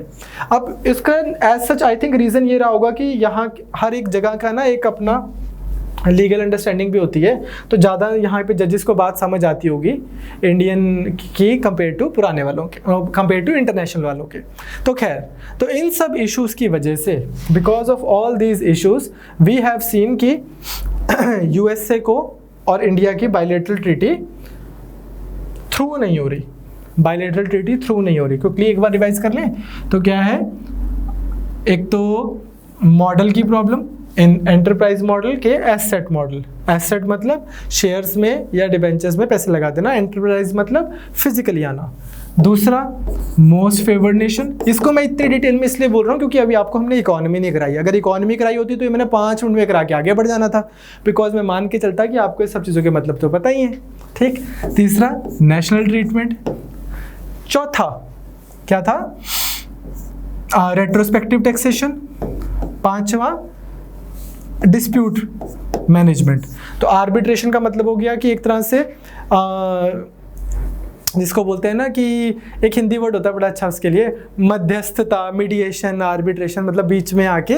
अब इसका as such I think reason ये रहा होगा कि यहाँ हर एक जगह का ना एक अपना लीगल अंडरस्टैंडिंग भी होती है, तो ज़्यादा यहाँ पे जजेस को बात समझ आती होगी इंडियन की कंपेयर टू पुराने वालों के, कंपेयर टू इंटरनेशनल वालों के। तो खैर, तो इन सब इश्यूज़ की वजह से, because of all these issues we have seen कि यूएसए को और इंडिया की बायलैटरल ट्रीटी थ्रू नहीं हो रही, बायलैटरल ट्रीटी थ्रू नहीं हो रही। क्विकली एक बार रिवाइज कर लें तो क्या है, एक तो मॉडल की प्रॉब्लम, इन एंटरप्राइज मॉडल के एसेट मॉडल, एसेट मतलब शेयर्स में या डिबेंचर्स में पैसे लगा देना, एंटरप्राइज मतलब फिजिकली आना। दूसरा मोस्ट फेवर्ड नेशन, इसको मैं इतनी डिटेल में इसलिए बोल रहा हूँ क्योंकि अभी आपको हमने इकोनॉमी नहीं कराई। अगर इकोनॉमी कराई होती तो ये मैंने 5 मिनट में करा के आगे बढ़ जाना था, बिकॉज मैं मान के चलता कि आपको इस सब चीज़ों के मतलब तो पता ही है, ठीक। तीसरा नेशनल ट्रीटमेंट। चौथा क्या था, रेट्रोस्पेक्टिव टैक्सेशन। पांचवा डिस्प्यूट मैनेजमेंट। तो आर्बिट्रेशन का मतलब हो गया कि एक तरह से जिसको बोलते हैं ना कि एक हिंदी वर्ड होता है बड़ा अच्छा उसके लिए, मध्यस्थता, मीडिएशन, आर्बिट्रेशन, मतलब बीच में आके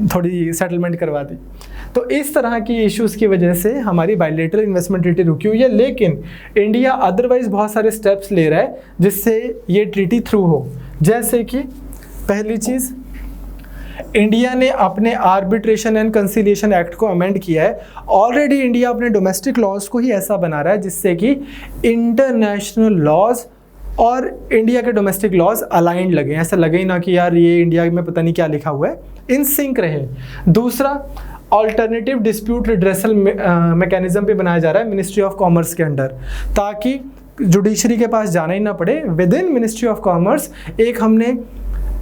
थोड़ी सेटलमेंट करवा दी। तो इस तरह की इश्यूज़ की वजह से हमारी बायलैटरल इन्वेस्टमेंट ट्रीटी रुकी हुई है, लेकिन इंडिया अदरवाइज बहुत सारे स्टेप्स ले रहा है जिससे ये ट्रीटी थ्रू हो। जैसे कि पहली चीज़, इंडिया ने अपने आर्बिट्रेशन एंड कंसिलिएशन एक्ट को अमेंड किया है। ऑलरेडी इंडिया अपने डोमेस्टिक लॉज को ही ऐसा बना रहा है जिससे कि इंटरनेशनल लॉज और इंडिया के डोमेस्टिक लॉज अलाइंड लगे, ऐसा लगे ही ना कि यार ये इंडिया में पता नहीं क्या लिखा हुआ है, इन सिंक रहे। दूसरा, ऑल्टरनेटिव डिस्प्यूट रिड्रेसल मैकेनिज्म भी बनाया जा रहा है मिनिस्ट्री ऑफ कॉमर्स के अंडर, ताकि जुडिशरी के पास जाना ही ना पड़े। With in ministry of commerce हमने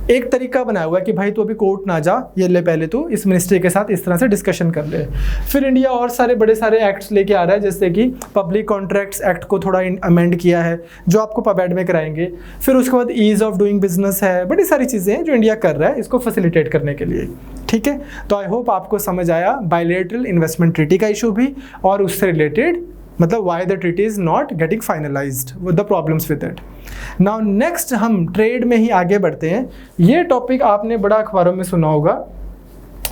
एक तरीका बनाया हुआ है कि भाई तू अभी कोर्ट ना जा, ये ले पहले तू इस मिनिस्ट्री के साथ इस तरह से डिस्कशन कर ले। फिर इंडिया और सारे बड़े सारे एक्ट्स लेके आ रहा है, जैसे कि पब्लिक कॉन्ट्रैक्ट्स एक्ट को थोड़ा अमेंड किया है जो आपको पबैड में कराएंगे। फिर उसके बाद ईज़ ऑफ डूइंग बिजनेस है, बड़ी सारी चीज़ें हैं जो इंडिया कर रहा है इसको फैसिलिटेट करने के लिए, ठीक है। तो आई होप आपको समझ आया बायलैटरल इन्वेस्टमेंट ट्रीटी का इशू भी, और उससे रिलेटेड मतलब why the treaty is not getting finalised, with the problems with it. Now next हम ट्रेड में ही आगे बढ़ते हैं। ये टॉपिक आपने बड़ा अखबारों में सुना होगा,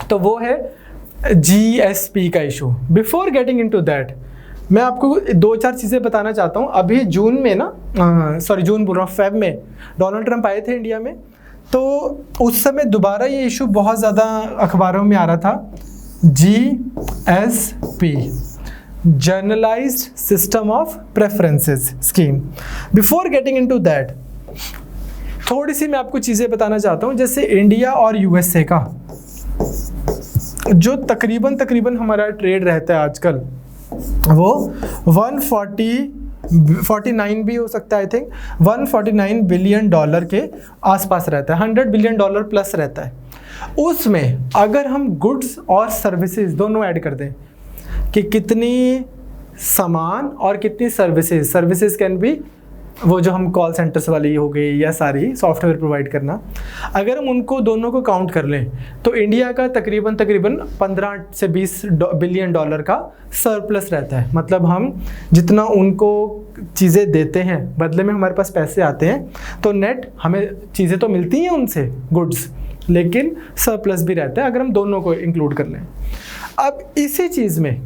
तो वो है GSP का issue. Before getting into that मैं आपको 2-4 चीज़ें बताना चाहता हूँ। अभी जून में ना, जून बोल रहा हूँ, फेब में डोनाल्ड ट्रंप आए थे इंडिया में, तो उस समय दोबारा ये इशू बहुत ज़्यादा अखबारों में आ रहा था, GSP, Generalized System of Preferences Scheme। Before getting into that, थोड़ी सी मैं आपको चीज़ें बताना चाहता हूँ। जैसे इंडिया और यूएसए का जो तकरीबन हमारा ट्रेड रहता है आजकल, वो 149 भी हो सकता है, आई थिंक 149 बिलियन डॉलर के आसपास रहता है, 100 बिलियन डॉलर प्लस रहता है। उसमें अगर हम गुड्स और सर्विसेज दोनों ऐड कर दें कि कितनी सामान और कितनी सर्विसेज कैन बी, वो जो हम कॉल सेंटर्स वाली हो गई या सारी सॉफ्टवेयर प्रोवाइड करना, अगर हम उनको दोनों को काउंट कर लें तो इंडिया का तकरीबन 15 से 20 बिलियन डॉलर का सरप्लस रहता है। मतलब हम जितना उनको चीज़ें देते हैं बदले में हमारे पास पैसे आते हैं, तो नेट हमें चीज़ें तो मिलती हैं उनसे, गुड्स, लेकिन सरप्लस भी रहता है अगर हम दोनों को इंक्लूड कर लें। अब इसी चीज़ में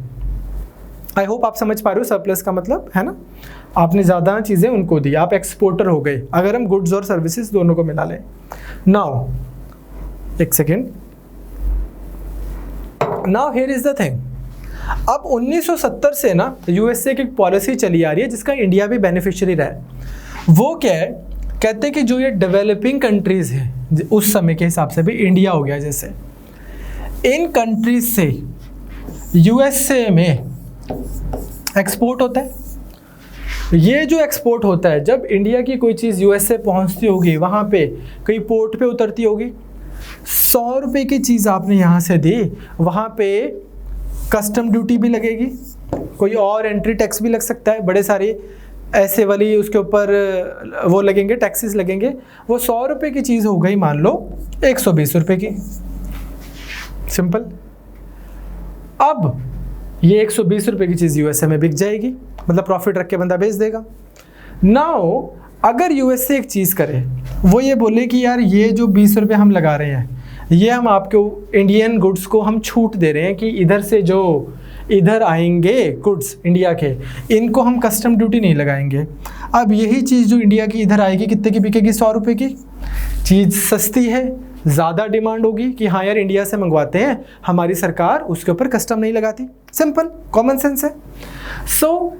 आई होप आप समझ पा रहे हो सरप्लस का मतलब, है ना? आपने ज़्यादा चीज़ें उनको दी, आप एक्सपोर्टर हो गए अगर हम गुड्स और सर्विसेज दोनों को मिला लें। नाउ एक second, now here is the thing, अब 1970 से ना यूएसए की पॉलिसी चली आ रही है जिसका इंडिया भी बेनिफिशियरी रहा है। वो क्या है, कहते हैं कि जो ये डेवलपिंग कंट्रीज़ हैं उस समय के हिसाब से भी इंडिया हो गया जैसे, इन कंट्रीज से यूएसए में एक्सपोर्ट होता है। ये जो एक्सपोर्ट होता है, जब इंडिया की कोई चीज़ यूएसए पहुंचती होगी, वहाँ पे कहीं पोर्ट पे उतरती होगी, 100 रुपये की चीज़ आपने यहाँ से दी, वहाँ पे कस्टम ड्यूटी भी लगेगी, कोई और एंट्री टैक्स भी लग सकता है, बड़े सारे ऐसे वाली उसके ऊपर वो लगेंगे, टैक्सेस लगेंगे। वो 100 रुपये की चीज़ हो गई मान लो 120 रुपये की, सिंपल। अब ये 120 रुपये की चीज़ यूएसए में बिक जाएगी, मतलब प्रॉफिट रख के बंदा बेच देगा। नाउ अगर यूएसए एक चीज़ करे, वो ये बोले कि यार ये जो 20 रुपये हम लगा रहे हैं, ये हम आपके इंडियन गुड्स को हम छूट दे रहे हैं कि इधर से जो इधर आएंगे गुड्स इंडिया के, इनको हम कस्टम ड्यूटी नहीं लगाएंगे। अब यही चीज़ जो इंडिया की इधर आएगी कितने की बिकेगी? 100 रुपये की। चीज़ सस्ती है, ज़्यादा डिमांड होगी कि हाँ यार इंडिया से मंगवाते हैं, हमारी सरकार उसके ऊपर कस्टम नहीं लगाती। सिंपल कॉमन सेंस है। सो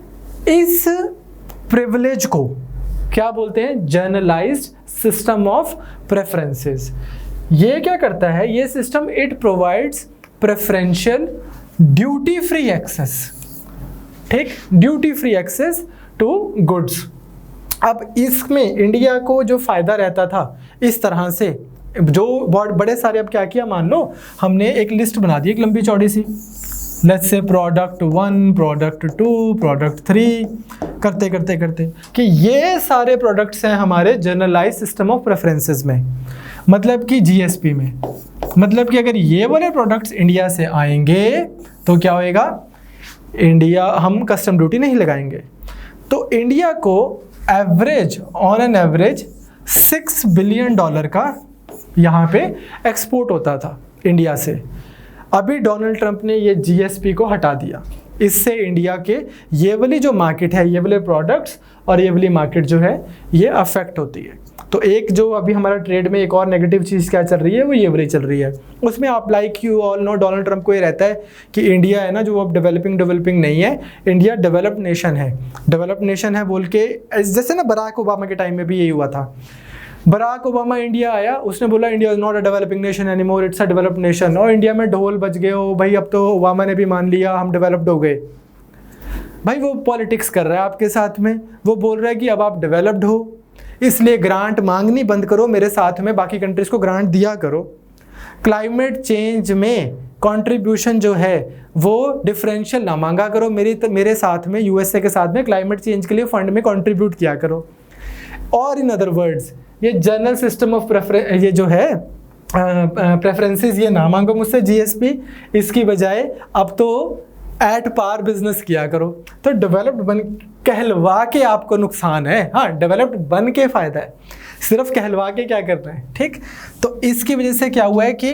इस प्रिविलेज को क्या बोलते हैं? Generalised system of preferences. ये क्या करता है? ये system it provides preferential duty free access, ठीक, duty free access to goods. अब इसमें इंडिया को जो फ़ायदा रहता था इस तरह से, जो बहुत बड़े सारे, अब क्या किया, मान लो हमने एक लिस्ट बना दी, एक लंबी चौड़ी सी, let's say product 1, product 2, product 3, करते करते करते कि ये सारे प्रोडक्ट्स हैं हमारे जनरलाइज सिस्टम ऑफ प्रेफरेंसेस में, मतलब कि जीएसपी में। मतलब कि अगर ये वाले प्रोडक्ट्स इंडिया से आएंगे तो क्या होएगा? इंडिया, हम कस्टम ड्यूटी नहीं लगाएंगे। तो इंडिया को average, on an average $6 billion का यहाँ पे एक्सपोर्ट होता था इंडिया से। अभी डोनाल्ड ट्रंप ने ये जीएसपी को हटा दिया, इससे इंडिया के ये वाली जो मार्केट है, ये वाले प्रोडक्ट्स और ये वाली मार्केट जो है ये अफेक्ट होती है। तो एक जो अभी हमारा ट्रेड में एक और नेगेटिव चीज़ क्या चल रही है, वो ये वाली चल रही है। उसमें आप like you all know, Donald Trump को ये रहता है कि इंडिया है ना जो अब डेवलपिंग नहीं है, इंडिया डेवलप्ड नेशन है। डेवलप्ड नेशन है बोल के, जैसे ना बराक ओबामा के टाइम में भी यही हुआ था। बराक ओबामा इंडिया आया, उसने बोला India is not a developing nation any more, it's a developed nation. और इंडिया में ढोल बज गए हो भाई, अब तो ओबामा ने भी मान लिया हम डेवलप्ड हो गए। भाई वो पॉलिटिक्स कर रहा है आपके साथ में, वो बोल रहा है कि अब आप डेवलप्ड हो, इसलिए ग्रांट मांगनी बंद करो, मेरे साथ में बाकी कंट्रीज को ग्रांट दिया करो। क्लाइमेट चेंज में कंट्रीब्यूशन जो है वो डिफरेंशियल ना मांगा करो, मेरे साथ में, यूएसए के साथ में क्लाइमेट चेंज के लिए फंड में कंट्रीब्यूट किया करो। और इन अदर वर्ड्स, ये जनरल सिस्टम ऑफ प्रेफरेंस, ये जो है प्रेफरेंसेस, ये ना मांगो मुझसे जीएसपी, इसकी बजाय अब तो एट पार बिजनेस किया करो। तो डेवलप्ड बन कहलवा के आपको नुकसान है, हाँ डेवलप्ड बन के फ़ायदा है, सिर्फ कहलवा के क्या करना है, ठीक। तो इसकी वजह से क्या हुआ है कि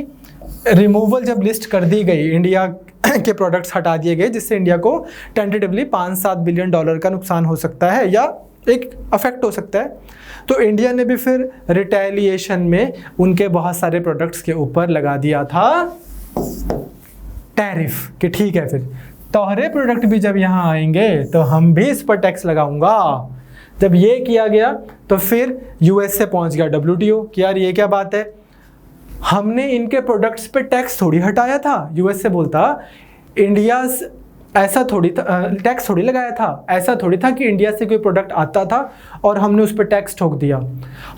रिमूवल जब लिस्ट कर दी गई, इंडिया के प्रोडक्ट्स हटा दिए गए, जिससे इंडिया को टेंटेटिवली 5-7 बिलियन डॉलर का नुकसान हो सकता है या एक अफेक्ट हो सकता है। तो इंडिया ने भी फिर रिटेलिएशन में उनके बहुत सारे प्रोडक्ट्स के ऊपर लगा दिया था टैरिफ, कि ठीक है फिर तोहरे प्रोडक्ट भी जब यहाँ आएंगे तो हम भी इस पर टैक्स लगाऊंगा। जब ये किया गया तो फिर यूएस से पहुँच गया WTO कि यार ये क्या बात है, हमने इनके प्रोडक्ट्स पे टैक्स थोड़ी हटाया था। यूएस से बोलता इंडिया ऐसा थोड़ी था, टैक्स थोड़ी लगाया था, ऐसा थोड़ी था कि इंडिया से कोई प्रोडक्ट आता था और हमने उस पर टैक्स ठोक दिया।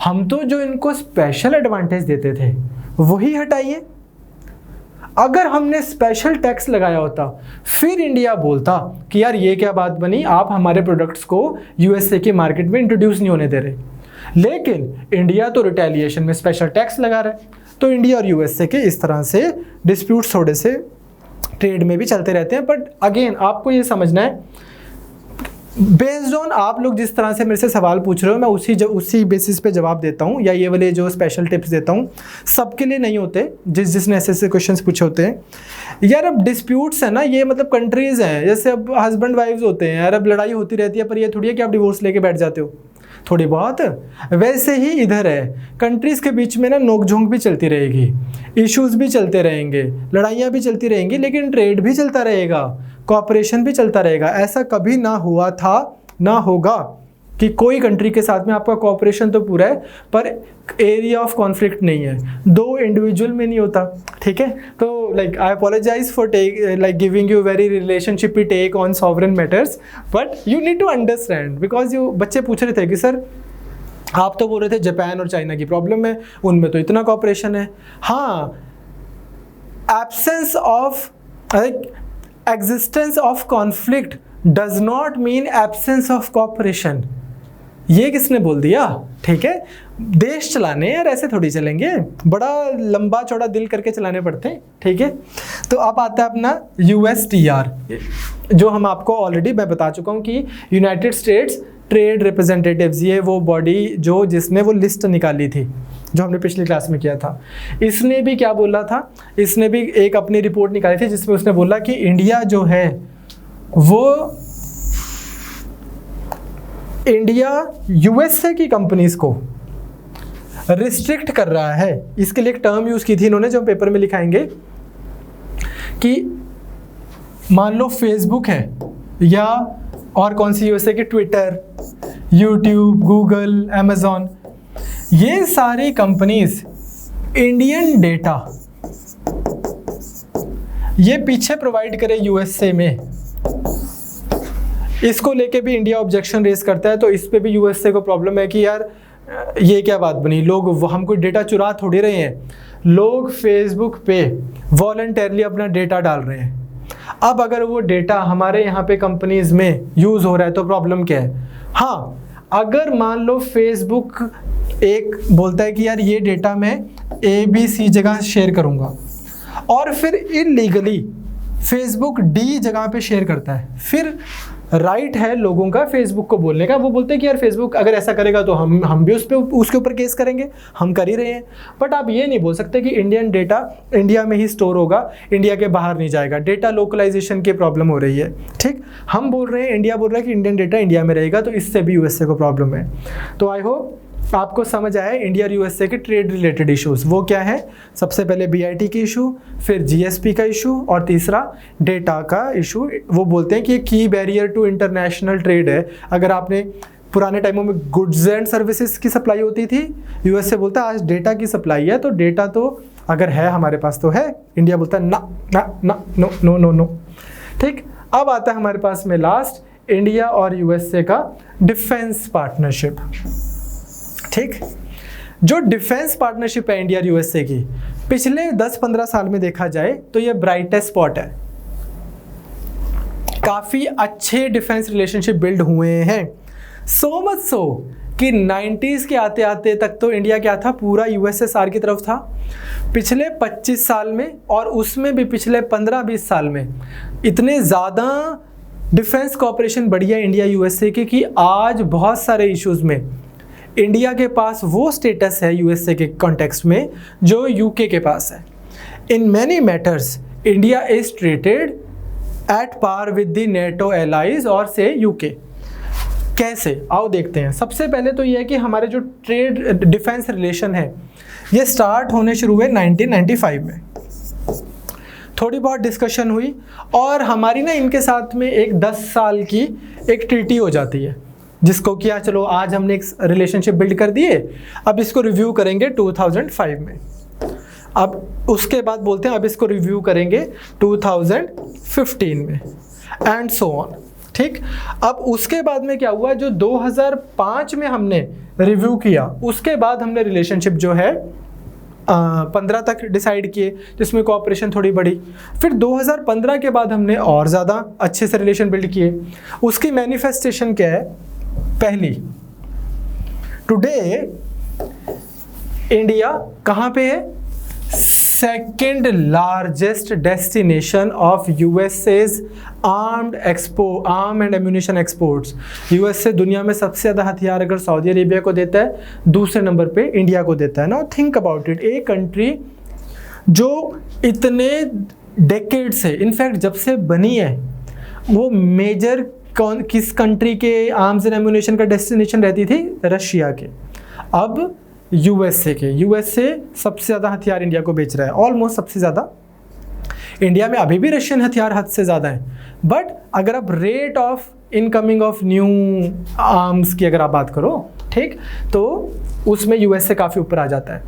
हम तो जो इनको स्पेशल एडवांटेज देते थे वही हटाइए। अगर हमने स्पेशल टैक्स लगाया होता फिर इंडिया बोलता कि यार ये क्या बात बनी, आप हमारे प्रोडक्ट्स को यूएसए की मार्केट में इंट्रोड्यूस नहीं होने दे रहे। लेकिन इंडिया तो रिटेलिएशन में स्पेशल टैक्स लगा रहा है। तो इंडिया और यूएसए के इस तरह से डिस्प्यूट्स थोड़े से ट्रेड में भी चलते रहते हैं। बट अगेन आपको ये समझना है, बेस्ड ऑन आप लोग जिस तरह से मेरे से सवाल पूछ रहे हो, मैं उसी बेसिस पे जवाब देता हूँ, या ये वाले जो स्पेशल टिप्स देता हूँ सबके लिए नहीं होते, जिसने ऐसे क्वेश्चंस पूछे होते हैं। यार अब डिस्प्यूट्स है ना, ये मतलब कंट्रीज़ हैं, जैसे अब हस्बैंड वाइफ्स होते हैं यार, अब लड़ाई होती रहती है, पर ये थोड़ी है कि आप डिवोर्स लेके बैठ जाते हो थोड़ी बहुत। वैसे ही इधर है, कंट्रीज़ के बीच में ना नोकझोंक भी चलती रहेगी, इश्यूज़ भी चलते रहेंगे, लड़ाइयाँ भी चलती रहेंगी, लेकिन ट्रेड भी चलता रहेगा, कॉपरेशन भी चलता रहेगा। ऐसा कभी ना हुआ था, ना होगा कि कोई कंट्री के साथ में आपका कॉपरेशन तो पूरा है पर एरिया ऑफ कॉन्फ्लिक्ट नहीं है, दो इंडिविजुअल में नहीं होता, ठीक है। तो like I apologise for giving you very relationshipy take on sovereign matters, but you need to understand, because you बच्चे पूछ रहे थे कि सर आप तो बोल रहे थे जापान और चाइना की प्रॉब्लम है, उनमें तो इतना कॉपरेशन है। हाँ, absence of existence of conflict does not mean absence of cooperation। ये किसने बोल दिया, ठीक है। देश चलाने यार ऐसे थोड़ी चलेंगे, बड़ा लंबा चौड़ा दिल करके चलाने पड़ते हैं, ठीक है। तो अब आता है अपना USTR, जो हम आपको ऑलरेडी मैं बता चुका हूँ कि यूनाइटेड स्टेट्स ट्रेड रिप्रेजेंटेटिव्स, ये वो बॉडी जिसने वो लिस्ट निकाली थी जो हमने पिछली क्लास में किया था। इसने भी क्या बोला था, इसने भी एक अपनी रिपोर्ट निकाली थी जिसमें उसने बोला कि इंडिया जो है वो USA की कंपनीज को रिस्ट्रिक्ट कर रहा है। इसके लिए एक टर्म यूज की थी इन्होंने, जो हम पेपर में लिखाएंगे, कि मान लो फेसबुक है, या और कौन सी USA की, ट्विटर, यूट्यूब, गूगल, अमेजॉन, ये सारी कंपनीज इंडियन डेटा ये पीछे प्रोवाइड करे USA में, इसको लेके भी इंडिया ऑब्जेक्शन रेज करता है। तो इस पे भी USA को प्रॉब्लम है कि यार ये क्या बात बनी, लोग हमको डेटा चुरा थोड़ी रहे हैं, लोग फेसबुक पे वॉलंटरली अपना डेटा डाल रहे हैं। अब अगर वो डेटा हमारे यहाँ पे कंपनीज में यूज़ हो रहा है तो प्रॉब्लम क्या है। हाँ, अगर मान लो फेसबुक एक बोलता है कि यार ये डेटा मैं ABC जगह शेयर करूँगा, और फिर इलीगली फेसबुक D जगह पे शेयर करता है, फिर राइट है लोगों का फेसबुक को बोलने का। वो बोलते हैं कि यार फेसबुक अगर ऐसा करेगा तो हम भी उसके ऊपर केस करेंगे, हम कर ही रहे हैं। बट आप ये नहीं बोल सकते कि इंडियन डेटा इंडिया में ही स्टोर होगा, इंडिया के बाहर नहीं जाएगा। डेटा लोकलाइजेशन की प्रॉब्लम हो रही है, ठीक। हम बोल रहे हैं, इंडिया बोल रहा है कि इंडियन डेटा इंडिया में रहेगा, तो इससे भी USA को प्रॉब्लम है। तो आई होप आपको समझ आया इंडिया और USA के ट्रेड रिलेटेड इश्यूज वो क्या है। सबसे पहले BIT की इशू, फिर GSP का इशू, और तीसरा डेटा का इशू। वो बोलते हैं कि ये की बैरियर टू इंटरनेशनल ट्रेड है। अगर आपने पुराने टाइमों में गुड्स एंड सर्विसेज की सप्लाई होती थी, USA बोलता है आज डेटा की सप्लाई है, तो डेटा तो अगर है हमारे पास तो है। इंडिया बोलता है ना ना ना, नो नो नो नो, ठीक। अब आता है हमारे पास में लास्ट इंडिया और USA का डिफेंस पार्टनरशिप, ठीक। जो डिफेंस पार्टनरशिप है इंडिया और USA की, पिछले 10-15 साल में देखा जाए तो ये ब्राइटेस्ट स्पॉट है। काफ़ी अच्छे डिफेंस रिलेशनशिप बिल्ड हुए हैं, सो मच सो कि 90s के आते आते तक तो इंडिया क्या था, पूरा USSR की तरफ था। पिछले 25 साल में, और उसमें भी पिछले 15-20 साल में इतने ज़्यादा डिफेंस कॉपरेशन बढ़िया इंडिया USA की कि आज बहुत सारे इश्यूज़ में इंडिया के पास वो स्टेटस है USA के कॉन्टेक्स्ट में जो UK के पास है। In many matters India is treated at par with the NATO allies और से UK। कैसे, आओ देखते हैं। सबसे पहले तो ये है कि हमारे जो ट्रेड डिफेंस रिलेशन है ये स्टार्ट होने शुरू हुए 1995 में। थोड़ी बहुत डिस्कशन हुई और हमारी ना इनके साथ में एक 10 साल की एक ट्रीटी हो जाती है, जिसको किया चलो आज हमने एक रिलेशनशिप बिल्ड कर दिए, अब इसको रिव्यू करेंगे 2005 में। अब उसके बाद बोलते हैं अब इसको रिव्यू करेंगे 2015 में, एंड सो ऑन, ठीक। अब उसके बाद में क्या हुआ, जो 2005 में हमने रिव्यू किया उसके बाद हमने रिलेशनशिप जो है 15 तक डिसाइड किए, जिसमें कोऑपरेशन थोड़ी बढ़ी। फिर 2015 के बाद हमने और ज़्यादा अच्छे से रिलेशन बिल्ड किए। उसकी मैनिफेस्टेशन क्या है, पहली, टुडे इंडिया कहाँ पे है, second largest destination of USA's arm and ammunition exports. USA दुनिया में सबसे ज़्यादा हथियार अगर सऊदी अरेबिया को देता है, दूसरे नंबर पे इंडिया को देता है। नाउ थिंक अबाउट इट, एक कंट्री जो इतने डेकेड से, इनफैक्ट जब से बनी है, वो मेजर किस कंट्री के आर्म्स एंड एम्यूनिशन का डेस्टिनेशन रहती थी? रशिया के। अब यूएसए के। यूएसए सबसे ज़्यादा हथियार इंडिया को बेच रहा है, ऑलमोस्ट सबसे ज़्यादा। इंडिया में अभी भी रशियन हथियार हद से ज़्यादा हैं, बट अगर आप rate of incoming of new arms की अगर आप बात करो, ठीक, तो उसमें यूएसए काफ़ी ऊपर आ जाता है।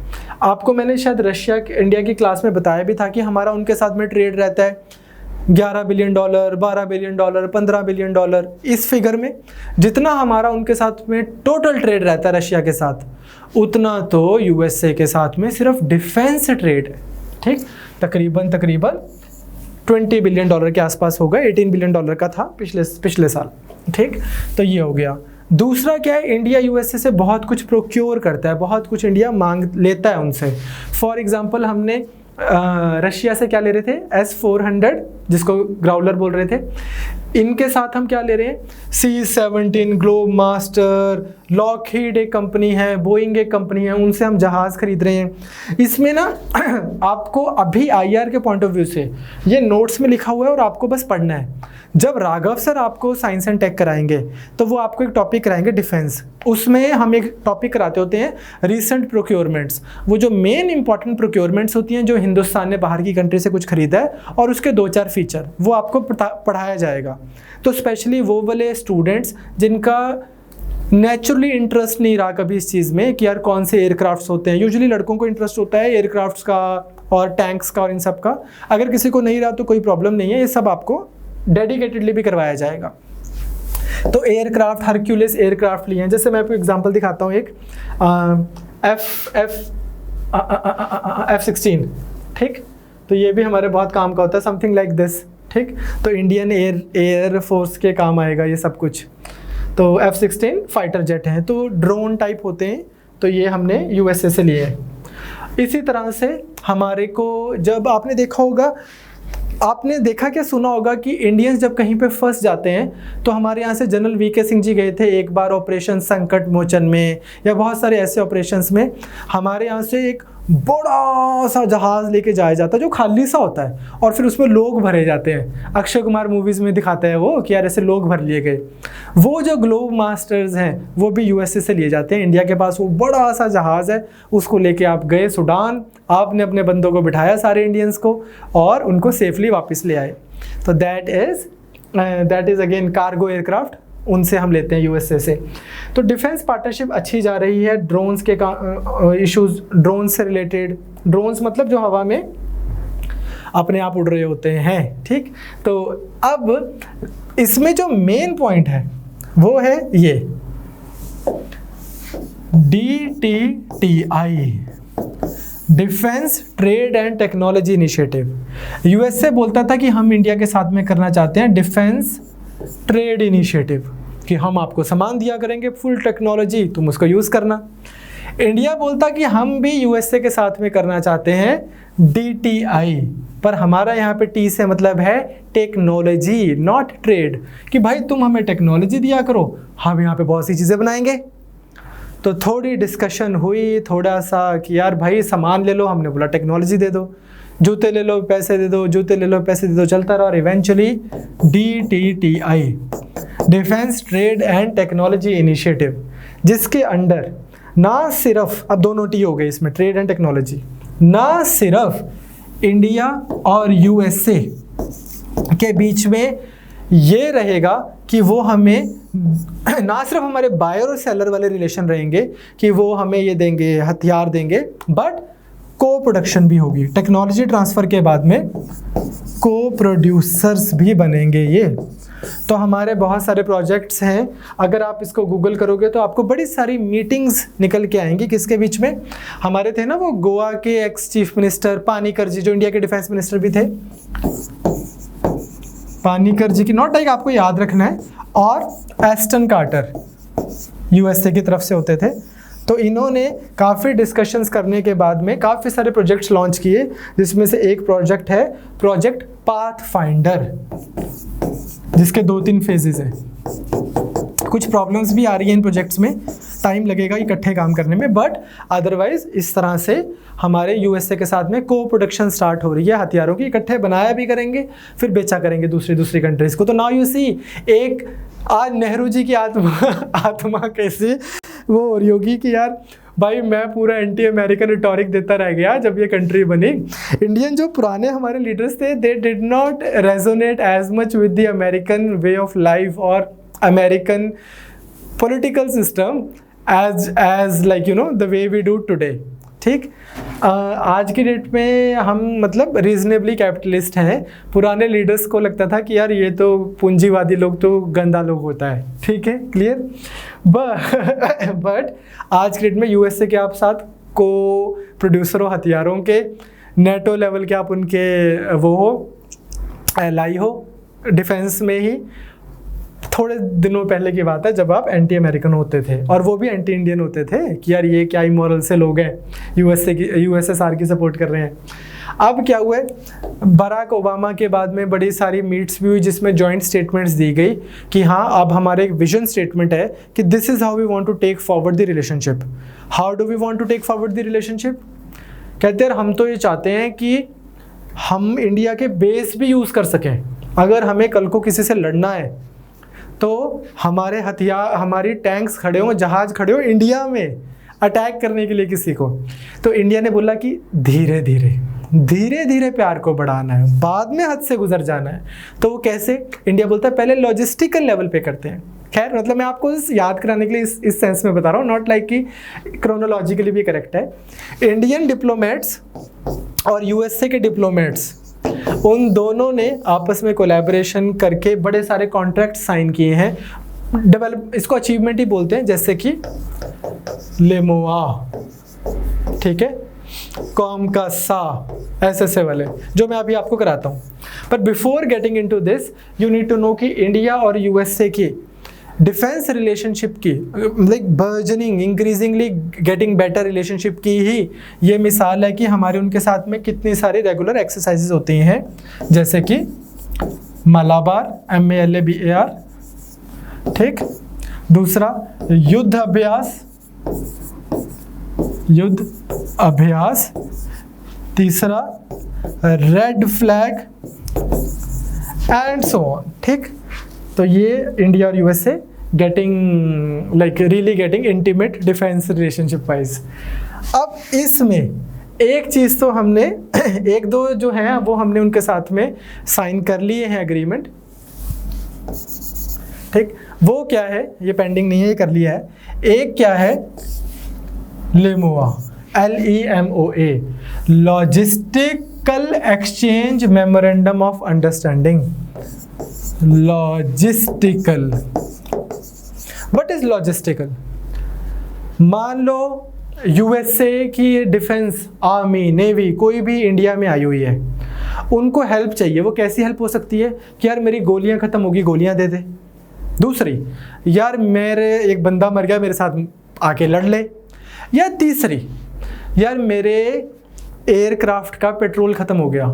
आपको मैंने शायद रशिया इंडिया की क्लास में बताया भी था कि हमारा उनके साथ में ट्रेड रहता है $11 बिलियन, $12 बिलियन, $15 बिलियन। इस फिगर में जितना हमारा उनके साथ में टोटल ट्रेड रहता है रशिया के साथ, उतना तो यूएसए के साथ में सिर्फ डिफेंस ट्रेड है, ठीक। तकरीबन 20 बिलियन के आसपास होगा, $18 बिलियन का था पिछले साल, ठीक। तो ये हो गया। दूसरा क्या है, इंडिया यूएसए से बहुत कुछ प्रोक्योर करता है, बहुत कुछ इंडिया मांग लेता है उनसे। फॉर एग्जांपल हमने रशिया से क्या ले रहे थे? S-400, जिसको ग्राउलर बोल रहे थे। इनके साथ हम क्या ले रहे हैं? C-17, ग्लोब मास्टर, लॉकहीड एक कंपनी है, बोइंग एक कंपनी है, उनसे हम जहाज़ खरीद रहे हैं। इसमें ना आपको अभी IR के पॉइंट ऑफ व्यू से ये नोट्स में लिखा हुआ है और आपको बस पढ़ना है। जब राघव सर आपको साइंस एंड टेक कराएंगे तो वो आपको एक टॉपिक कराएंगे डिफेंस, उसमें हम एक टॉपिक कराते होते हैं रीसेंट प्रोक्योरमेंट्स। वो जो मेन इंपॉर्टेंट प्रोक्योरमेंट्स होती हैं जो हिंदुस्तान ने बाहर की कंट्री से कुछ खरीदा है, और उसके 2-4 फीचर वो आपको पढ़ाया जाएगा। तो स्पेशली वो वाले स्टूडेंट्स जिनका नेचुरली इंटरेस्ट नहीं रहा कभी इस चीज़ में कि यार कौन से एयरक्राफ्ट्स होते हैं, यूजुअली लड़कों को इंटरेस्ट होता है एयरक्राफ्ट्स का और टैंक्स का और इन सब का। अगर किसी को नहीं रहा तो कोई प्रॉब्लम नहीं है, ये सब आपको डेडिकेटेडली भी करवाया जाएगा। तो एयरक्राफ्ट, हरक्यूलिस एयरक्राफ्ट लिए हैं। जैसे मैं आपको एग्जांपल दिखाता हूँ, एक F-16, ठीक। तो ये भी हमारे बहुत काम का होता है, समथिंग लाइक दिस, ठीक। तो इंडियन एयर फोर्स के काम आएगा ये सब कुछ। तो F-16 फाइटर जेट हैं, तो ड्रोन टाइप होते हैं। तो ये हमने यूएसए से लिए हैं। इसी तरह से हमारे को, जब आपने देखा होगा, आपने देखा क्या सुना होगा कि इंडियंस जब कहीं पे फंस जाते हैं तो हमारे यहाँ से जनरल वीके सिंह जी गए थे एक बार ऑपरेशन संकट मोचन में, या बहुत सारे ऐसे ऑपरेशंस में हमारे यहाँ से एक बड़ा सा जहाज़ लेके जाया जाता है जो खाली सा होता है, और फिर उसमें लोग भरे जाते हैं। अक्षय कुमार मूवीज़ में दिखाता है वो कि यार ऐसे लोग भर लिए गए। वो जो ग्लोब मास्टर्स हैं वो भी यूएसए से लिए जाते हैं। इंडिया के पास वो बड़ा सा जहाज़ है, उसको लेके आप गए सूडान, आपने अपने बंदों को बिठाया सारे इंडियंस को, और उनको सेफली वापस ले आए। तो that is again cargo aircraft, उनसे हम लेते हैं यूएसए से। तो डिफेंस पार्टनरशिप अच्छी जा रही है। ड्रोन्स के इश्यूज, ड्रोन्स से रिलेटेड, ड्रोन्स मतलब जो हवा में अपने आप उड़ रहे होते हैं, ठीक। तो अब इसमें जो मेन पॉइंट है वो है ये DTTI, defence trade and technology initiative. USA बोलता था कि हम इंडिया के साथ में करना चाहते हैं डिफेंस ट्रेड इनिशिएटिव, कि हम आपको सामान दिया करेंगे फुल टेक्नोलॉजी, तुम उसको यूज़ करना। इंडिया बोलता कि हम भी यूएसए के साथ में करना चाहते हैं DTI, पर हमारा यहाँ पे T से मतलब है टेक्नोलॉजी, नॉट ट्रेड, कि भाई तुम हमें टेक्नोलॉजी दिया करो, हम यहाँ पे बहुत सी चीज़ें बनाएंगे। तो थोड़ी डिस्कशन हुई, थोड़ा सा कि यार भाई सामान ले लो, हमने बोला टेक्नोलॉजी दे दो, जूते ले लो पैसे दे दो, जूते ले लो पैसे दे दो, चलता रहा। और eventually DTTI, defence trade and technology initiative, जिसके अंडर ना सिर्फ, अब दोनों टी हो गए इसमें, ट्रेड एंड टेक्नोलॉजी, ना सिर्फ इंडिया और यूएसए के बीच में ये रहेगा कि वो हमें ना सिर्फ हमारे बायर और सेलर वाले रिलेशन रहेंगे कि वो हमें ये देंगे, हथियार देंगे, बट को प्रोडक्शन भी होगी। टेक्नोलॉजी ट्रांसफ़र के बाद में को प्रोड्यूसर्स भी बनेंगे ये। तो हमारे बहुत सारे प्रोजेक्ट्स हैं, अगर आप इसको गूगल करोगे तो आपको बड़ी सारी मीटिंग्स निकल के आएंगी। किसके बीच में? हमारे थे ना वो गोवा के एक्स चीफ मिनिस्टर पानीकर जी, जो इंडिया के डिफेंस मिनिस्टर भी थे, पानीकर जी की नोट लाइक आपको याद रखना है, और एस्टन कार्टर यूएसए की तरफ से होते थे। तो इन्होंने काफ़ी डिस्कशंस करने के बाद में काफ़ी सारे प्रोजेक्ट्स लॉन्च किए, जिसमें से एक प्रोजेक्ट है प्रोजेक्ट पाथफाइंडर, जिसके 2-3 फेजेस हैं। कुछ प्रॉब्लम्स भी आ रही हैं इन प्रोजेक्ट्स में, टाइम लगेगा इकट्ठे काम करने में, बट अदरवाइज इस तरह से हमारे यूएसए के साथ में को प्रोडक्शन स्टार्ट हो रही है हथियारों की, इकट्ठे बनाया भी करेंगे फिर बेचा करेंगे दूसरी कंट्रीज को। तो नाउ यू सी, एक आज नेहरू जी की आत्मा कैसे वो हो रही होगी कि यार भाई मैं पूरा एंटी अमेरिकन रिटोरिक देता रह गया जब ये कंट्री बनी। इंडियन जो पुराने हमारे लीडर्स थे, they did not resonate as much with the American way of life और American political system as like you know the way we do today। ठीक, आज की डेट में हम मतलब रीजनेबली कैपिटलिस्ट हैं। पुराने लीडर्स को लगता था कि यार ये तो पूंजीवादी लोग तो गंदा लोग होता है, ठीक है, क्लियर। बट आज की डेट में यूएसए के आप साथ को प्रोड्यूसर हो हथियारों के, नेटो लेवल के आप उनके वो हो, एलाई हो डिफेंस में ही। थोड़े दिनों पहले की बात है जब आप एंटी अमेरिकन होते थे और वो भी एंटी इंडियन होते थे कि यार ये क्या इमोरल से लोग हैं, यूएसएसआर की सपोर्ट कर रहे हैं। अब क्या हुआ है, बराक ओबामा के बाद में बड़ी सारी मीट्स भी हुई जिसमें जॉइंट स्टेटमेंट्स दी गई कि हाँ अब हमारे एक विजन स्टेटमेंट है कि this is how we want to take forward the relationship. How do we want to take forward the relationship? कहते हैं हम तो ये चाहते हैं कि हम इंडिया के बेस भी यूज़ कर सकें। अगर हमें कल को किसी से लड़ना है तो हमारे हथियार, हमारी टैंक्स खड़े हों, जहाज़ खड़े हों इंडिया में अटैक करने के लिए किसी को। तो इंडिया ने बोला कि धीरे धीरे प्यार को बढ़ाना है, बाद में हद से गुजर जाना है। तो वो कैसे? इंडिया बोलता है पहले लॉजिस्टिकल लेवल पे करते हैं। खैर मतलब मैं आपको याद कराने के लिए इस सेंस में बता रहा हूँ, नॉट लाइक कि क्रोनोलॉजिकली भी करेक्ट है। इंडियन डिप्लोमेट्स और यूएसए के डिप्लोमेट्स, उन दोनों ने आपस में कोलैबोरेशन करके बड़े सारे कॉन्ट्रैक्ट साइन किए हैं। डेवलप, इसको अचीवमेंट ही बोलते हैं, जैसे कि लेमोआ, ठीक है, कॉम का सा, ऐसे वाले जो मैं अभी आपको कराता हूँ। पर before getting into this you need to know कि इंडिया और यूएसए की डिफेंस रिलेशनशिप की like burgeoning, increasingly getting better relationship की ही ये मिसाल है कि हमारे उनके साथ में कितनी सारी रेगुलर एक्सरसाइजेज होती हैं, जैसे कि मलाबार, MALABAR, ठीक। दूसरा युद्ध अभ्यास। तीसरा red flag and so on, ठीक। तो ये इंडिया और USA getting like really getting intimate defence relationship wise. अब इसमें एक चीज़ तो हमने एक दो जो हैं वो हमने उनके साथ में साइन कर लिए हैं एग्रीमेंट, ठीक। वो क्या है, ये पेंडिंग नहीं है, ये कर लिया है। एक क्या है, LEMOA, LEMOA, logistical exchange memorandum of understanding. Logistical, what is logistical? मान लो यूएसए की डिफेंस आर्मी, नेवी कोई भी इंडिया में आई हुई है, उनको हेल्प चाहिए। वो कैसी हेल्प हो सकती है कि यार मेरी गोलियां खत्म होगी, गोलियां दे दे। दूसरी, यार मेरे एक बंदा मर गया, मेरे साथ आके लड़ ले। या तीसरी, यार मेरे एयरक्राफ्ट का पेट्रोल ख़त्म हो गया,